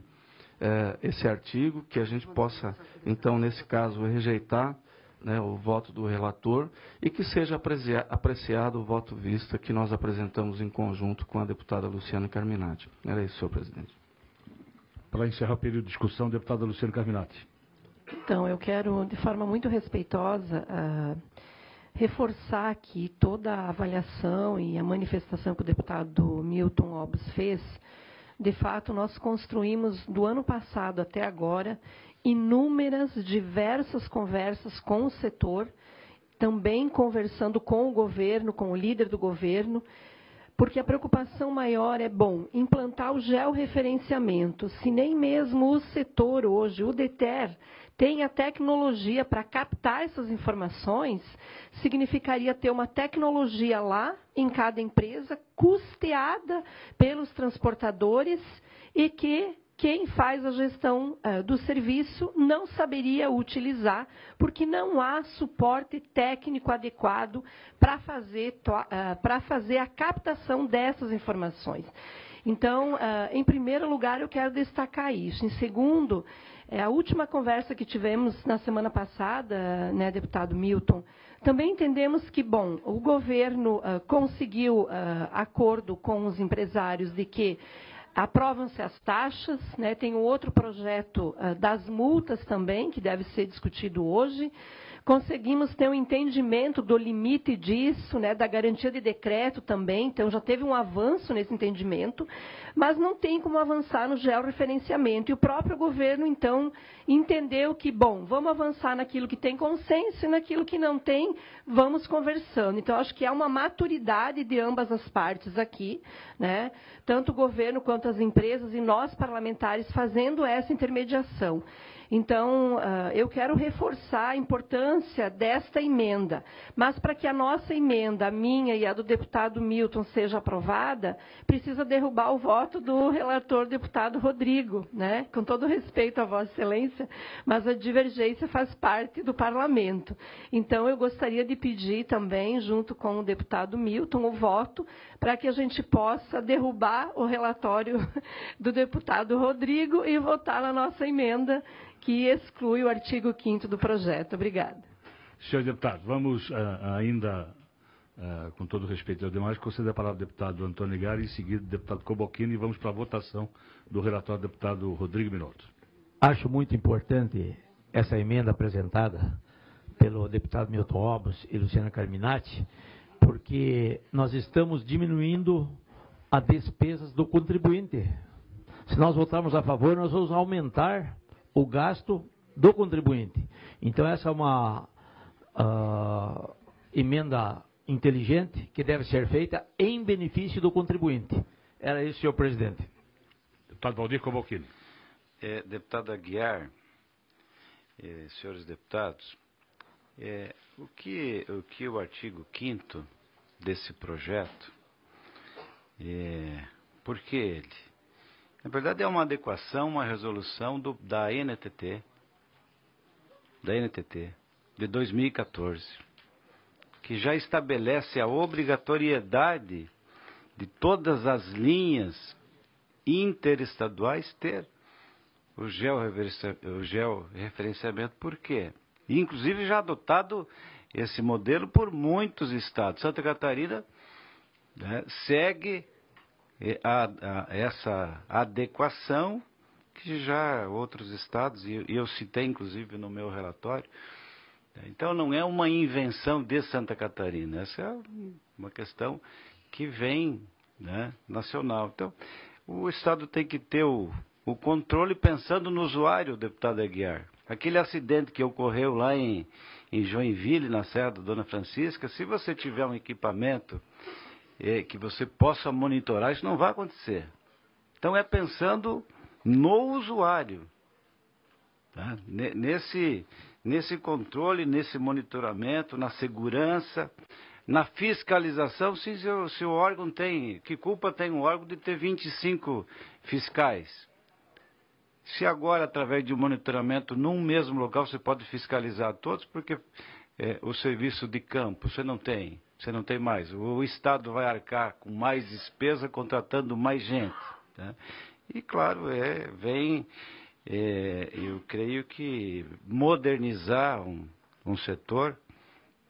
esse artigo, que a gente possa, então, nesse caso, rejeitar, né, o voto do relator, e que seja apreciado o voto vista que nós apresentamos em conjunto com a deputada Luciana Carminati. Era isso, senhor presidente. Para encerrar o período de discussão, deputada Luciana Carminati. Então, eu quero, de forma muito respeitosa, reforçar aqui toda a avaliação e a manifestação que o deputado Milton Obes fez. De fato, nós construímos, do ano passado até agora, inúmeras, diversas conversas com o setor, também conversando com o governo, com o líder do governo, porque a preocupação maior é, implantar o georreferenciamento. Se nem mesmo o setor hoje, o DETER, tem a tecnologia para captar essas informações, significaria ter uma tecnologia lá, em cada empresa, custeada pelos transportadores, e que quem faz a gestão do serviço não saberia utilizar, porque não há suporte técnico adequado para fazer a captação dessas informações. Então, em primeiro lugar, eu quero destacar isso. Em segundo, a última conversa que tivemos na semana passada, né, deputado Milton, também entendemos que, o governo conseguiu acordo com os empresários de que aprovam-se as taxas, né, tem um outro projeto das multas também, que deve ser discutido hoje. Conseguimos ter um entendimento do limite disso, né, da garantia de decreto também, então já teve um avanço nesse entendimento, mas não tem como avançar no georreferenciamento. E o próprio governo, então, entendeu que, bom, vamos avançar naquilo que tem consenso e naquilo que não tem, vamos conversando. Então, acho que há uma maturidade de ambas as partes aqui, né, tanto o governo quanto as empresas e nós parlamentares fazendo essa intermediação. Então, eu quero reforçar a importância desta emenda, mas para que a nossa emenda, a minha e a do deputado Milton, seja aprovada, precisa derrubar o voto do relator deputado Rodrigo, né? Com todo respeito à Vossa Excelência, mas a divergência faz parte do parlamento. Então, eu gostaria de pedir também, junto com o deputado Milton, o voto para que a gente possa derrubar o relatório do deputado Rodrigo e votar na nossa emenda, que exclui o artigo 5º do projeto. Obrigada. Senhor deputado, vamos ainda, com todo respeito aos demais, conceder a palavra ao deputado Antônio Gari, em seguida ao deputado Cobalcini, e vamos para a votação do relatório do deputado Rodrigo Minotto. Acho muito importante essa emenda apresentada pelo deputado Milton Obos e Luciana Carminati, porque nós estamos diminuindo as despesas do contribuinte. Se nós votarmos a favor, nós vamos aumentar o gasto do contribuinte. Então, essa é uma emenda inteligente que deve ser feita em benefício do contribuinte. Era isso, senhor presidente. Deputado Valdir Cobalcini. Deputado Aguiar, senhores deputados, o que o artigo 5º desse projeto, por que ele? Na verdade, é uma adequação, uma resolução da NTT de 2014, que já estabelece a obrigatoriedade de todas as linhas interestaduais ter o georreferenciamento. Por quê? Inclusive já adotado esse modelo por muitos estados. Santa Catarina, né, segue essa adequação que já outros estados, e eu citei inclusive no meu relatório. Então não é uma invenção de Santa Catarina, essa é uma questão que vem, né, nacional. Então o estado tem que ter o controle pensando no usuário, deputado Aguiar. Aquele acidente que ocorreu lá em Joinville, na Serra da Dona Francisca, se você tiver um equipamento que você possa monitorar, isso não vai acontecer. Então é pensando no usuário, tá? Nesse controle, nesse monitoramento, na segurança, na fiscalização. Se o órgão tem, que culpa tem um órgão de ter 25 fiscais? Se agora, através de um monitoramento num mesmo local, você pode fiscalizar todos, porque o serviço de campo você não tem mais. O Estado vai arcar com mais despesa, contratando mais gente, tá? E, claro, eu creio que modernizar um setor,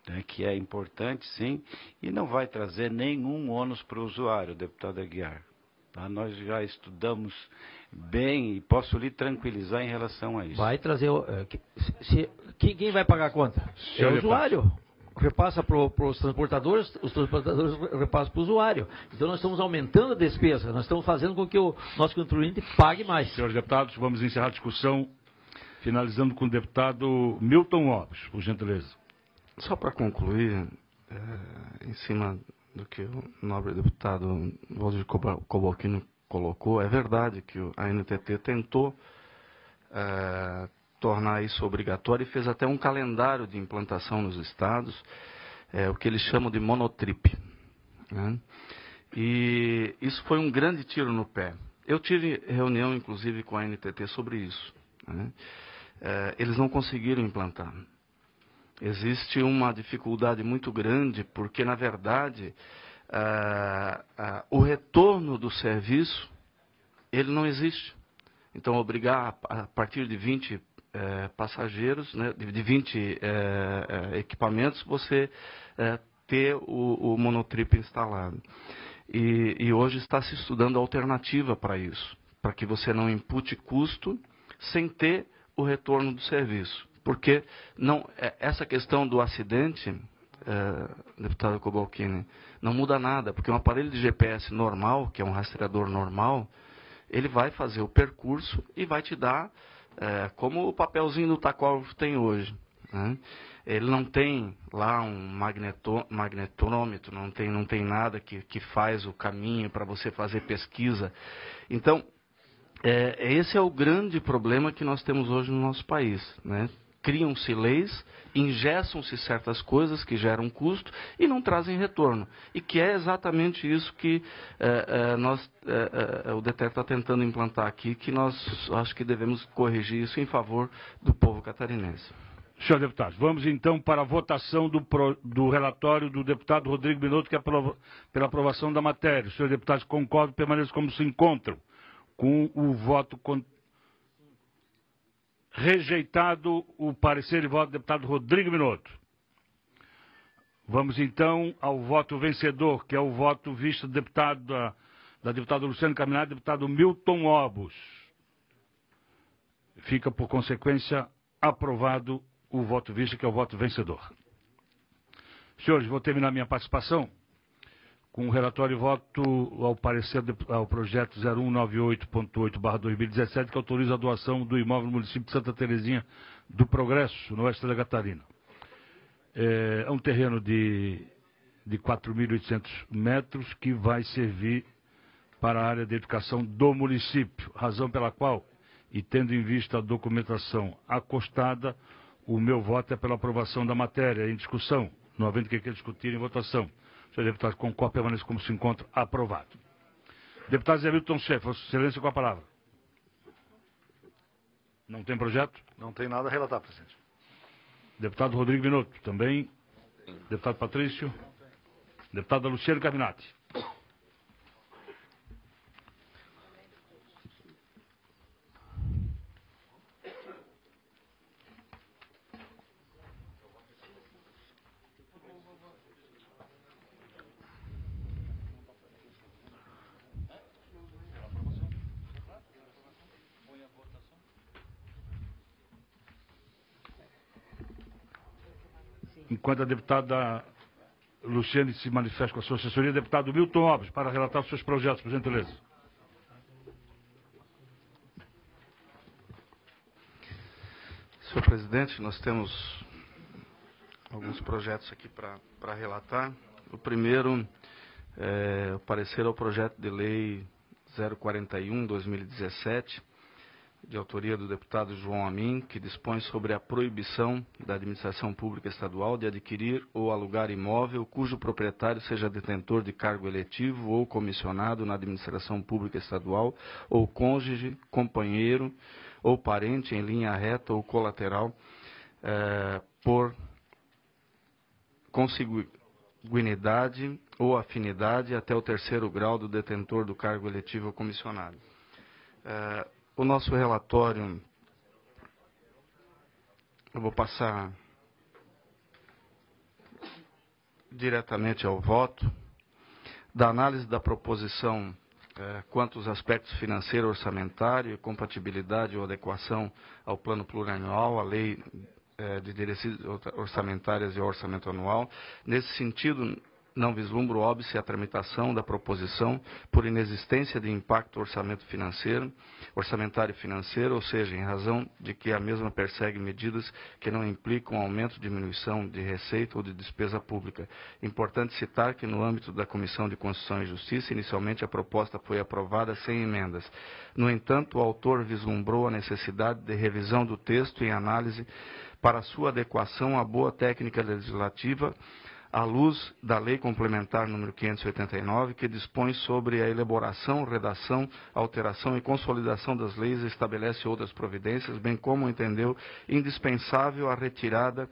né, que é importante, sim, e não vai trazer nenhum ônus para o usuário, deputado Aguiar. Tá? Nós já estudamos bem e posso lhe tranquilizar em relação a isso. Vai trazer... quem vai pagar a conta? É o usuário. Repassa para os transportadores repassam para o usuário. Então nós estamos aumentando a despesa, nós estamos fazendo com que o nosso contribuinte pague mais. Senhores deputados, vamos encerrar a discussão, finalizando com o deputado Milton Obos, por gentileza. Só para concluir, em cima do que o nobre deputado Valdir Cobalcini colocou, é verdade que a NTT tentou tornar isso obrigatório e fez até um calendário de implantação nos estados, o que eles chamam de monotrip, né? E isso foi um grande tiro no pé. Eu tive reunião, inclusive, com a NTT sobre isso, né? Eles não conseguiram implantar. Existe uma dificuldade muito grande, porque, na verdade, o retorno do serviço, ele não existe. Então, obrigar a partir de 20 passageiros, né, de 20 equipamentos, você ter o monotrip instalado. E hoje está se estudando alternativa para isso, para que você não impute custo sem ter o retorno do serviço. porque essa questão do acidente, deputado Cobalcini, não muda nada, porque um aparelho de GPS normal, que é um rastreador normal, ele vai fazer o percurso e vai te dar, como o papelzinho do tacógrafo tem hoje, né? Ele não tem lá um magnetômetro, não tem nada que faz o caminho para você fazer pesquisa. Então, esse é o grande problema que nós temos hoje no nosso país, né? Criam-se leis, engessam-se certas coisas que geram custo e não trazem retorno. E que é exatamente isso que o DETER está tentando implantar aqui, que nós acho que devemos corrigir isso em favor do povo catarinense. Senhor deputado, vamos então para a votação do relatório do deputado Rodrigo Binotto, que é pela aprovação da matéria. Os senhores deputados concordam, permaneçam como se encontram, com o voto rejeitado o parecer e voto do deputado Rodrigo Binotto. Vamos então ao voto vencedor, que é o voto visto do deputado, da deputada Luciana Carminati, deputado Milton Obos. Fica, por consequência, aprovado o voto visto, que é o voto vencedor. Senhores, vou terminar minha participação com o relatório e voto ao parecer ao projeto 0198.8/2017, que autoriza a doação do imóvel no município de Santa Terezinha do Progresso, no oeste da Catarina. É um terreno de 4.800 metros que vai servir para a área de educação do município, razão pela qual, e tendo em vista a documentação acostada, o meu voto é pela aprovação da matéria em discussão, não havendo que discutir em votação. Senhor deputado, concordo, permaneça como se encontra, aprovado. Deputado Zé Milton Schaeffer, Vossa Excelência, com a palavra. Não tem projeto? Não tem nada a relatar, presidente. Deputado Rodrigo Binotto, também. Deputado Patrício. Deputada Luciana Carminati. Enquanto a deputada Luciane se manifesta com a sua assessoria, deputado Milton Obos, para relatar os seus projetos, por gentileza. Senhor presidente, nós temos alguns projetos aqui para relatar. O primeiro é o parecer ao projeto de lei 041/2017, de autoria do deputado João Amin, que dispõe sobre a proibição da administração pública estadual de adquirir ou alugar imóvel cujo proprietário seja detentor de cargo eletivo ou comissionado na administração pública estadual, ou cônjuge, companheiro ou parente em linha reta ou colateral, por consanguinidade ou afinidade até o 3º grau do detentor do cargo eletivo ou comissionado. O nosso relatório, eu vou passar diretamente ao voto, da análise da proposição quanto aos aspectos financeiro, orçamentário, compatibilidade ou adequação ao plano plurianual, à lei de diretrizes orçamentárias e ao orçamento anual. Nesse sentido, não vislumbro óbice a tramitação da proposição por inexistência de impacto orçamentário e financeiro, ou seja, em razão de que a mesma persegue medidas que não implicam aumento, diminuição de receita ou de despesa pública. Importante citar que no âmbito da Comissão de Constituição e Justiça, inicialmente a proposta foi aprovada sem emendas. No entanto, o autor vislumbrou a necessidade de revisão do texto em análise para sua adequação à boa técnica legislativa, à luz da Lei Complementar número 589, que dispõe sobre a elaboração, redação, alteração e consolidação das leis e estabelece outras providências, bem como entendeu indispensável a retirada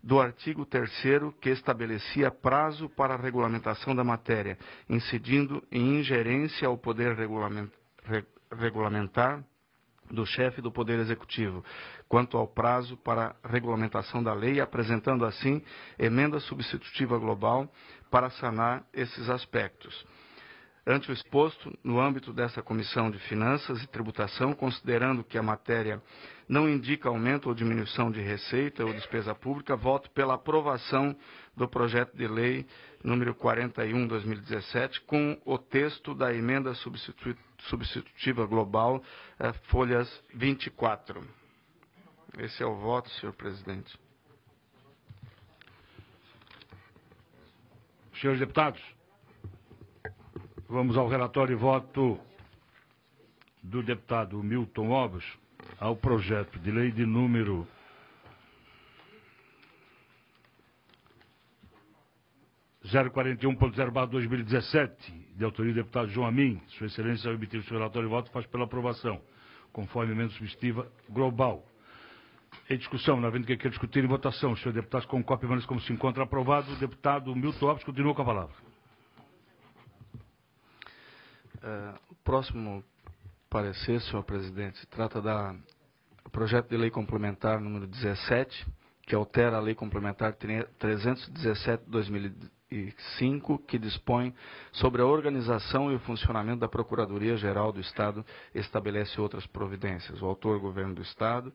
do artigo 3º, que estabelecia prazo para a regulamentação da matéria, incidindo em ingerência ao poder regulamentar do chefe do Poder Executivo, quanto ao prazo para regulamentação da lei, apresentando assim emenda substitutiva global para sanar esses aspectos. Ante o exposto, no âmbito dessa Comissão de Finanças e Tributação, considerando que a matéria não indica aumento ou diminuição de receita ou despesa pública, voto pela aprovação do projeto de lei número 41/2017, com o texto da emenda substitutiva global, folhas 24. Esse é o voto, senhor presidente. Senhores deputados, vamos ao relatório e voto do deputado Milton Obos ao projeto de lei de número 041.0/2017, de autoria do deputado João Amin. Sua Excelência, ao emitir o seu relatório e voto, faz pela aprovação, conforme emenda substitutiva global. Em discussão, não havendo quem queira discutir em votação, os senhores deputados com cópia permanece como se encontra aprovado. O deputado Milton Obos continua com a palavra. O próximo parecer, senhor presidente, trata do projeto de lei complementar número 17, que altera a lei complementar 317/2005, que dispõe sobre a organização e o funcionamento da Procuradoria-Geral do Estado e estabelece outras providências. O autor, Governo do Estado.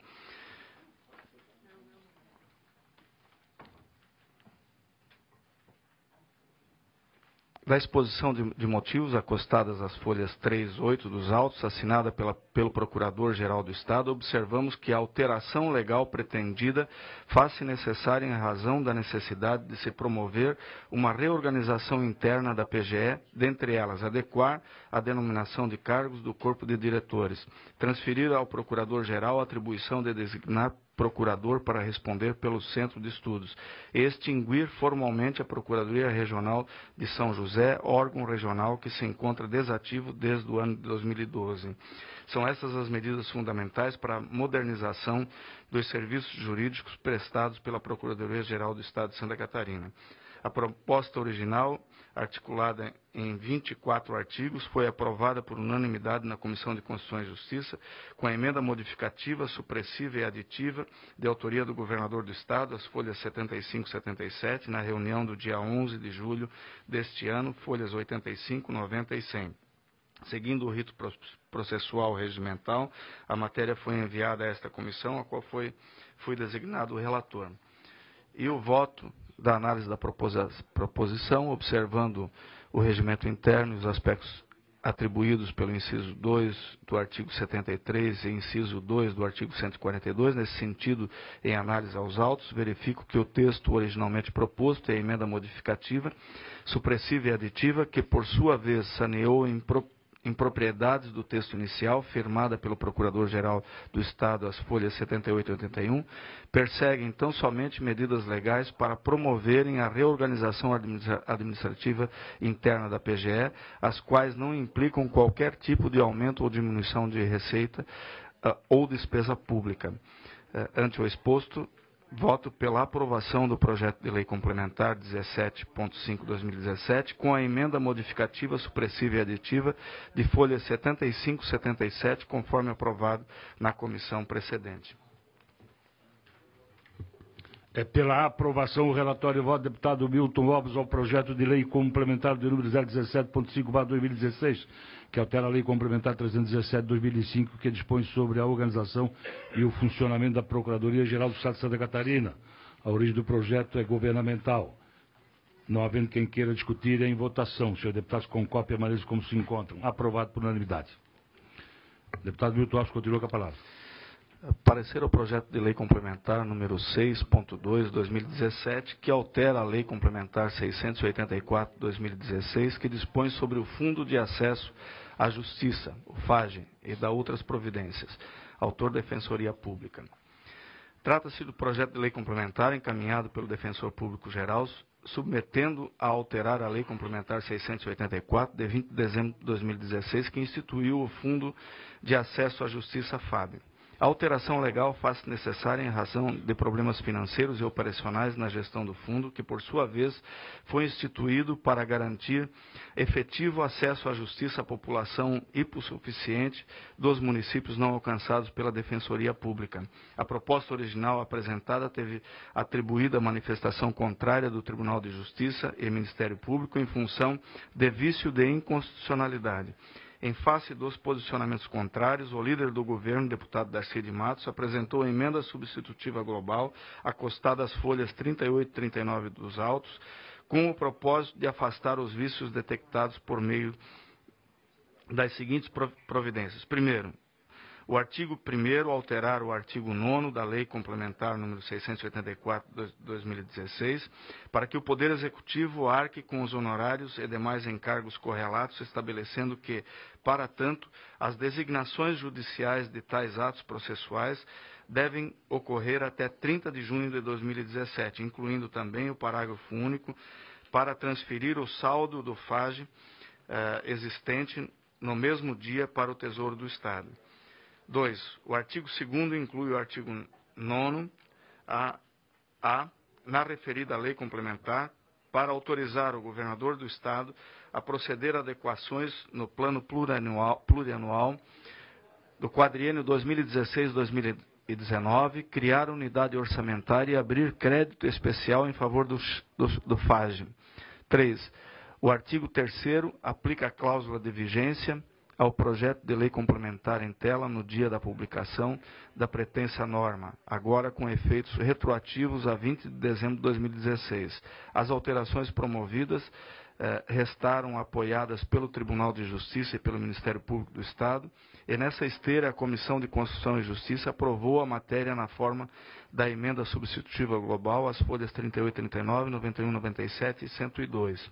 Da exposição de motivos acostadas às folhas 3 e 8 dos autos, assinada pelo Procurador-Geral do Estado, observamos que a alteração legal pretendida faz-se necessária em razão da necessidade de se promover uma reorganização interna da PGE, dentre elas adequar a denominação de cargos do corpo de diretores, transferir ao Procurador-Geral a atribuição de designar procurador para responder pelo Centro de Estudos, e extinguir formalmente a Procuradoria Regional de São José, órgão regional que se encontra desativo desde o ano de 2012. São essas as medidas fundamentais para a modernização dos serviços jurídicos prestados pela Procuradoria-Geral do Estado de Santa Catarina. A proposta original, articulada em 24 artigos, foi aprovada por unanimidade na Comissão de Constituição e Justiça, com a emenda modificativa, supressiva e aditiva, de autoria do Governador do Estado, as folhas 75 e 77, na reunião do dia 11 de julho deste ano, folhas 85, 90 e 100. Seguindo o rito processual regimental, a matéria foi enviada a esta comissão, a qual fui designado o relator. E o voto da análise da proposição, observando o regimento interno e os aspectos atribuídos pelo inciso 2 do artigo 73 e inciso 2 do artigo 142, nesse sentido, em análise aos autos, verifico que o texto originalmente proposto é a emenda modificativa, supressiva e aditiva, que por sua vez saneou impropriedades do texto inicial, firmada pelo Procurador-Geral do Estado, as folhas 78 e 81, persegue então somente medidas legais para promoverem a reorganização administrativa interna da PGE, as quais não implicam qualquer tipo de aumento ou diminuição de receita ou despesa pública. Ante o exposto, voto pela aprovação do projeto de lei complementar 17.5/2017, com a emenda modificativa, supressiva e aditiva de folhas 75 e 77, conforme aprovado na comissão precedente. É pela aprovação o relatório e voto do deputado Milton Obos ao projeto de lei complementar do número 017.5/2016, que altera a lei complementar 317/2005, que dispõe sobre a organização e o funcionamento da Procuradoria-Geral do Estado de Santa Catarina. A origem do projeto é governamental. Não havendo quem queira discutir, é em votação. Senhores deputados, com cópia permanecem como se encontram. Aprovado por unanimidade. Deputado Milton Obos continua com a palavra. Parecer ao projeto de lei complementar número 6.2/2017, que altera a lei complementar 684/2016, que dispõe sobre o Fundo de Acesso à Justiça, o FAGE, e da outras providências. Autor, Defensoria Pública. Trata-se do projeto de lei complementar encaminhado pelo Defensor Público Geral, submetendo a alterar a lei complementar 684, de 20 de dezembro de 2016, que instituiu o Fundo de Acesso à Justiça, FAB. A alteração legal faz-se necessária em razão de problemas financeiros e operacionais na gestão do fundo, que, por sua vez, foi instituído para garantir efetivo acesso à justiça à população hipossuficiente dos municípios não alcançados pela Defensoria Pública. A proposta original apresentada teve atribuída a manifestação contrária do Tribunal de Justiça e Ministério Público em função de vício de inconstitucionalidade. Em face dos posicionamentos contrários, o líder do governo, deputado Darcy de Matos, apresentou a emenda substitutiva global, acostada às folhas 38 e 39 dos autos, com o propósito de afastar os vícios detectados por meio das seguintes providências. Primeiro, o artigo 1º alterar o artigo 9º da Lei Complementar número 684 de 2016, para que o Poder Executivo arque com os honorários e demais encargos correlatos, estabelecendo que, para tanto, as designações judiciais de tais atos processuais devem ocorrer até 30 de junho de 2017, incluindo também o parágrafo único para transferir o saldo do FAGE existente no mesmo dia para o Tesouro do Estado. 2. O artigo 2º inclui o artigo 9º na referida lei complementar para autorizar o governador do Estado a proceder a adequações no plano plurianual do quadriênio 2016-2019, criar unidade orçamentária e abrir crédito especial em favor do FAGE. 3. O artigo 3º aplica a cláusula de vigência ao projeto de lei complementar em tela no dia da publicação da pretensa norma, agora com efeitos retroativos a 20 de dezembro de 2016. As alterações promovidas restaram apoiadas pelo Tribunal de Justiça e pelo Ministério Público do Estado, e nessa esteira a Comissão de Constituição e Justiça aprovou a matéria na forma da emenda substitutiva global, as folhas 38, 39, 91, 97 e 102.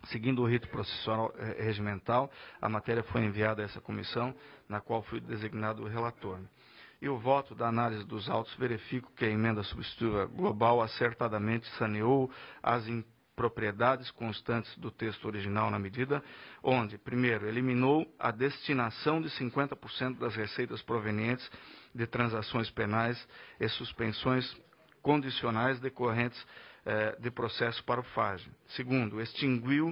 Seguindo o rito processual regimental, a matéria foi enviada a essa comissão, na qual fui designado o relator. E o voto da análise dos autos verifica que a emenda substitutiva global acertadamente saneou as impropriedades constantes do texto original na medida onde, primeiro, eliminou a destinação de 50% das receitas provenientes de transações penais e suspensões condicionais decorrentes de processo para o FAGE. Segundo, extinguiu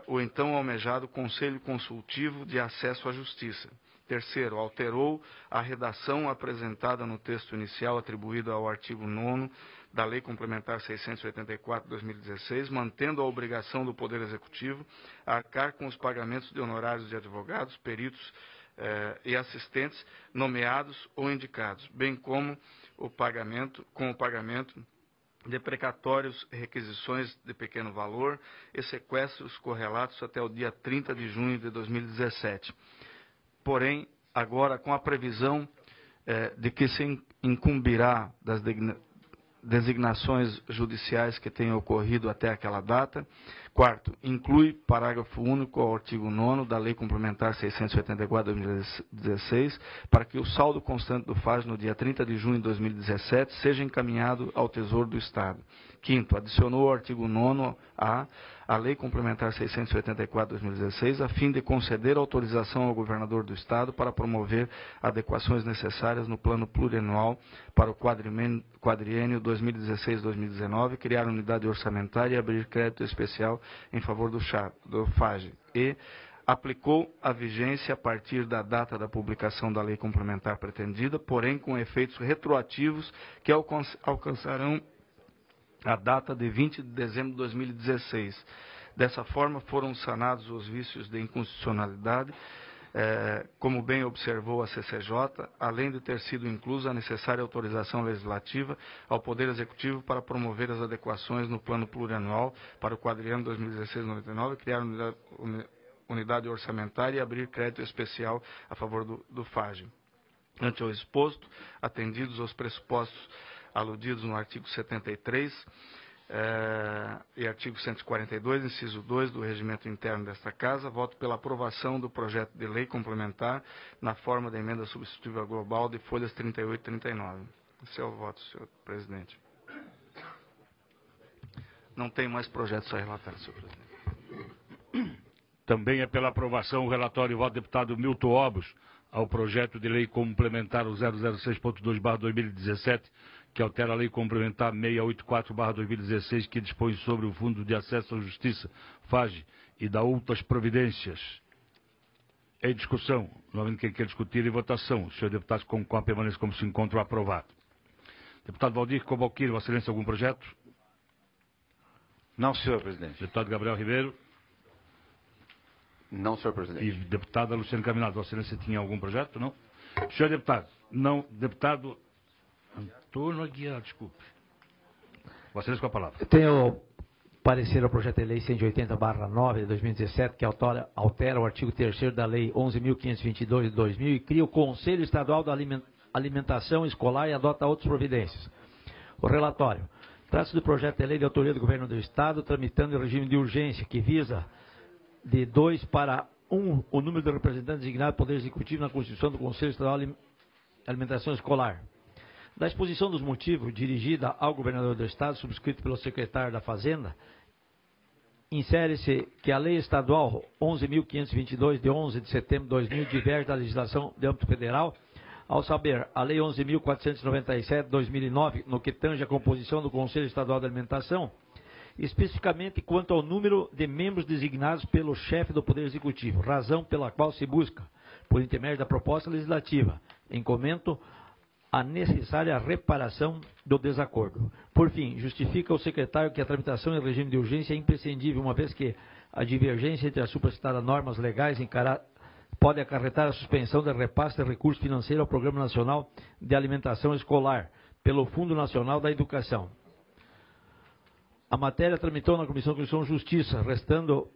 o então almejado Conselho Consultivo de Acesso à Justiça. Terceiro, alterou a redação apresentada no texto inicial atribuído ao artigo 9º da Lei Complementar 684 de 2016, mantendo a obrigação do Poder Executivo a arcar com os pagamentos de honorários de advogados, peritos e assistentes nomeados ou indicados, bem como o pagamento de precatórios, requisições de pequeno valor e sequestros correlatos até o dia 30 de junho de 2017. Porém, agora com a previsão de que se incumbirá das designações judiciais que tenham ocorrido até aquela data. Quarto, inclui parágrafo único ao artigo 9º da Lei Complementar 684 de 2016, para que o saldo constante do FAGE no dia 30 de junho de 2017 seja encaminhado ao Tesouro do Estado. Quinto, adicionou o artigo 9º à Lei Complementar 684 de 2016, a fim de conceder autorização ao governador do Estado para promover adequações necessárias no plano plurianual para o quadriênio 2016-2019, criar unidade orçamentária e abrir crédito especial em favor do FAGE. E aplicou a vigência a partir da data da publicação da lei complementar pretendida, porém com efeitos retroativos que alcançarão a data de 20 de dezembro de 2016. Dessa forma, foram sanados os vícios de inconstitucionalidade, como bem observou a CCJ, além de ter sido inclusa a necessária autorização legislativa ao Poder Executivo para promover as adequações no plano plurianual para o quadriênio 2016-99, criar unidade orçamentária e abrir crédito especial a favor do FAGE. Ante o exposto, atendidos os pressupostos aludidos no artigo 73 e artigo 142, inciso 2 do regimento interno desta Casa, voto pela aprovação do projeto de lei complementar na forma da emenda substitutiva global de folhas 38 e 39. Esse é o voto, senhor presidente. Não tem mais projetos a relatar, senhor presidente. Também é pela aprovação o relatório e voto do deputado Milton Obos, ao projeto de lei complementar o 006.2/2017, que altera a lei complementar 684/2016, que dispõe sobre o Fundo de Acesso à Justiça, FAGE, e da outras providências. Em discussão, novamente quem quer discutir em votação. Os senhores deputados com a permanência como se encontram aprovado. Deputado Valdir Cobalquini, Vossa Excelência, algum projeto? Não, senhor presidente. Deputado Gabriel Ribeiro. Não, senhor presidente. E deputada Luciana Caminado, Vossa Excelência tinha algum projeto? Não? Senhor deputado, não. Deputado Antônio Aguiar, desculpe. Vossa Excelência com a palavra. Eu tenho parecer ao projeto de lei 180/9 de 2017, que altera o artigo 3º da lei 11.522 de 2000 e cria o Conselho Estadual da Alimentação Escolar e adota outras providências. O relatório. Trata-se do projeto de lei de autoria do Governo do Estado, tramitando em regime de urgência, que visa de 2 para 1 o número de representantes designados pelo Poder Executivo na Constituição do Conselho Estadual de Alimentação Escolar. Da exposição dos motivos, dirigida ao Governador do Estado, subscrito pelo Secretário da Fazenda, insere-se que a Lei Estadual 11.522, de 11 de setembro de 2000, diverge da legislação de âmbito federal, ao saber, a Lei 11.497, de 2009, no que tange a composição do Conselho Estadual de Alimentação, especificamente quanto ao número de membros designados pelo chefe do Poder Executivo, razão pela qual se busca, por intermédio da proposta legislativa, em comento, a necessária reparação do desacordo. Por fim, justifica o secretário que a tramitação em regime de urgência é imprescindível, uma vez que a divergência entre as supracitadas normas legais pode acarretar a suspensão de repasse de recurso financeiro ao Programa Nacional de Alimentação Escolar, pelo Fundo Nacional da Educação. A matéria tramitou na Comissão de Constituição e Justiça, restando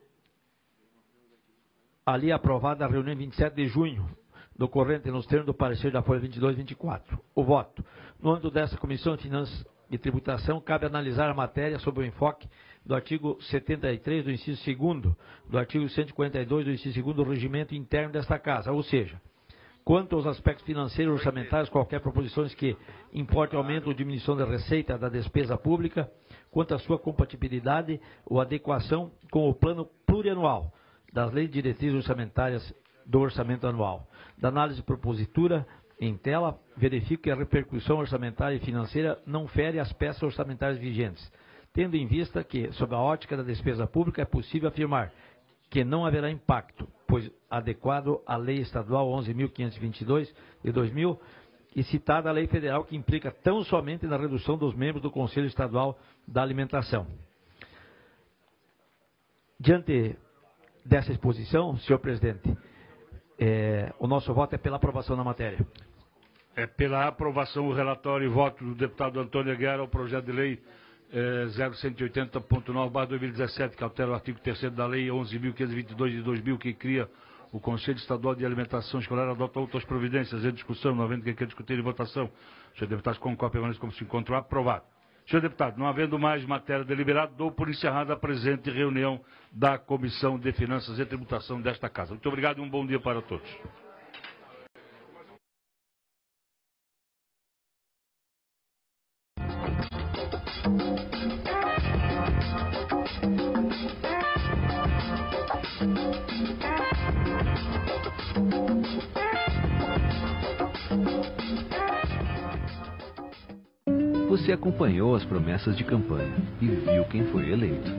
ali aprovada a reunião em 27 de junho, do corrente nos termos do parecer da folha 22 e 24. O voto. No âmbito dessa Comissão de Finanças e Tributação, cabe analisar a matéria sob o enfoque do artigo 73 do inciso 2º, do artigo 142 do inciso 2º do regimento interno desta Casa, ou seja, quanto aos aspectos financeiros orçamentários, qualquer proposições que importe aumento ou diminuição da receita da despesa pública, quanto à sua compatibilidade ou adequação com o plano plurianual das leis de diretrizes orçamentárias do orçamento anual. Da análise propositura em tela, verifico que a repercussão orçamentária e financeira não fere as peças orçamentárias vigentes, tendo em vista que, sob a ótica da despesa pública, é possível afirmar que não haverá impacto, pois adequado à Lei Estadual 11.522 de 2000 e citada a Lei Federal, que implica tão somente na redução dos membros do Conselho Estadual da Alimentação. Diante dessa exposição, senhor presidente, o nosso voto é pela aprovação da matéria. É pela aprovação o relatório e voto do deputado Antônio Aguiar ao projeto de lei 0180.9/2017, que altera o artigo 3º da lei 11.522 de 2000, que cria o Conselho Estadual de Alimentação Escolar, adota outras providências. Em discussão, não havendo quem quer discutir em votação. Senhor deputado, com a permanência como se encontrou, aprovado. Senhor deputado, não havendo mais matéria deliberada, dou por encerrada a presente reunião da Comissão de Finanças e Tributação desta Casa. Muito obrigado e um bom dia para todos. Você acompanhou as promessas de campanha e viu quem foi eleito.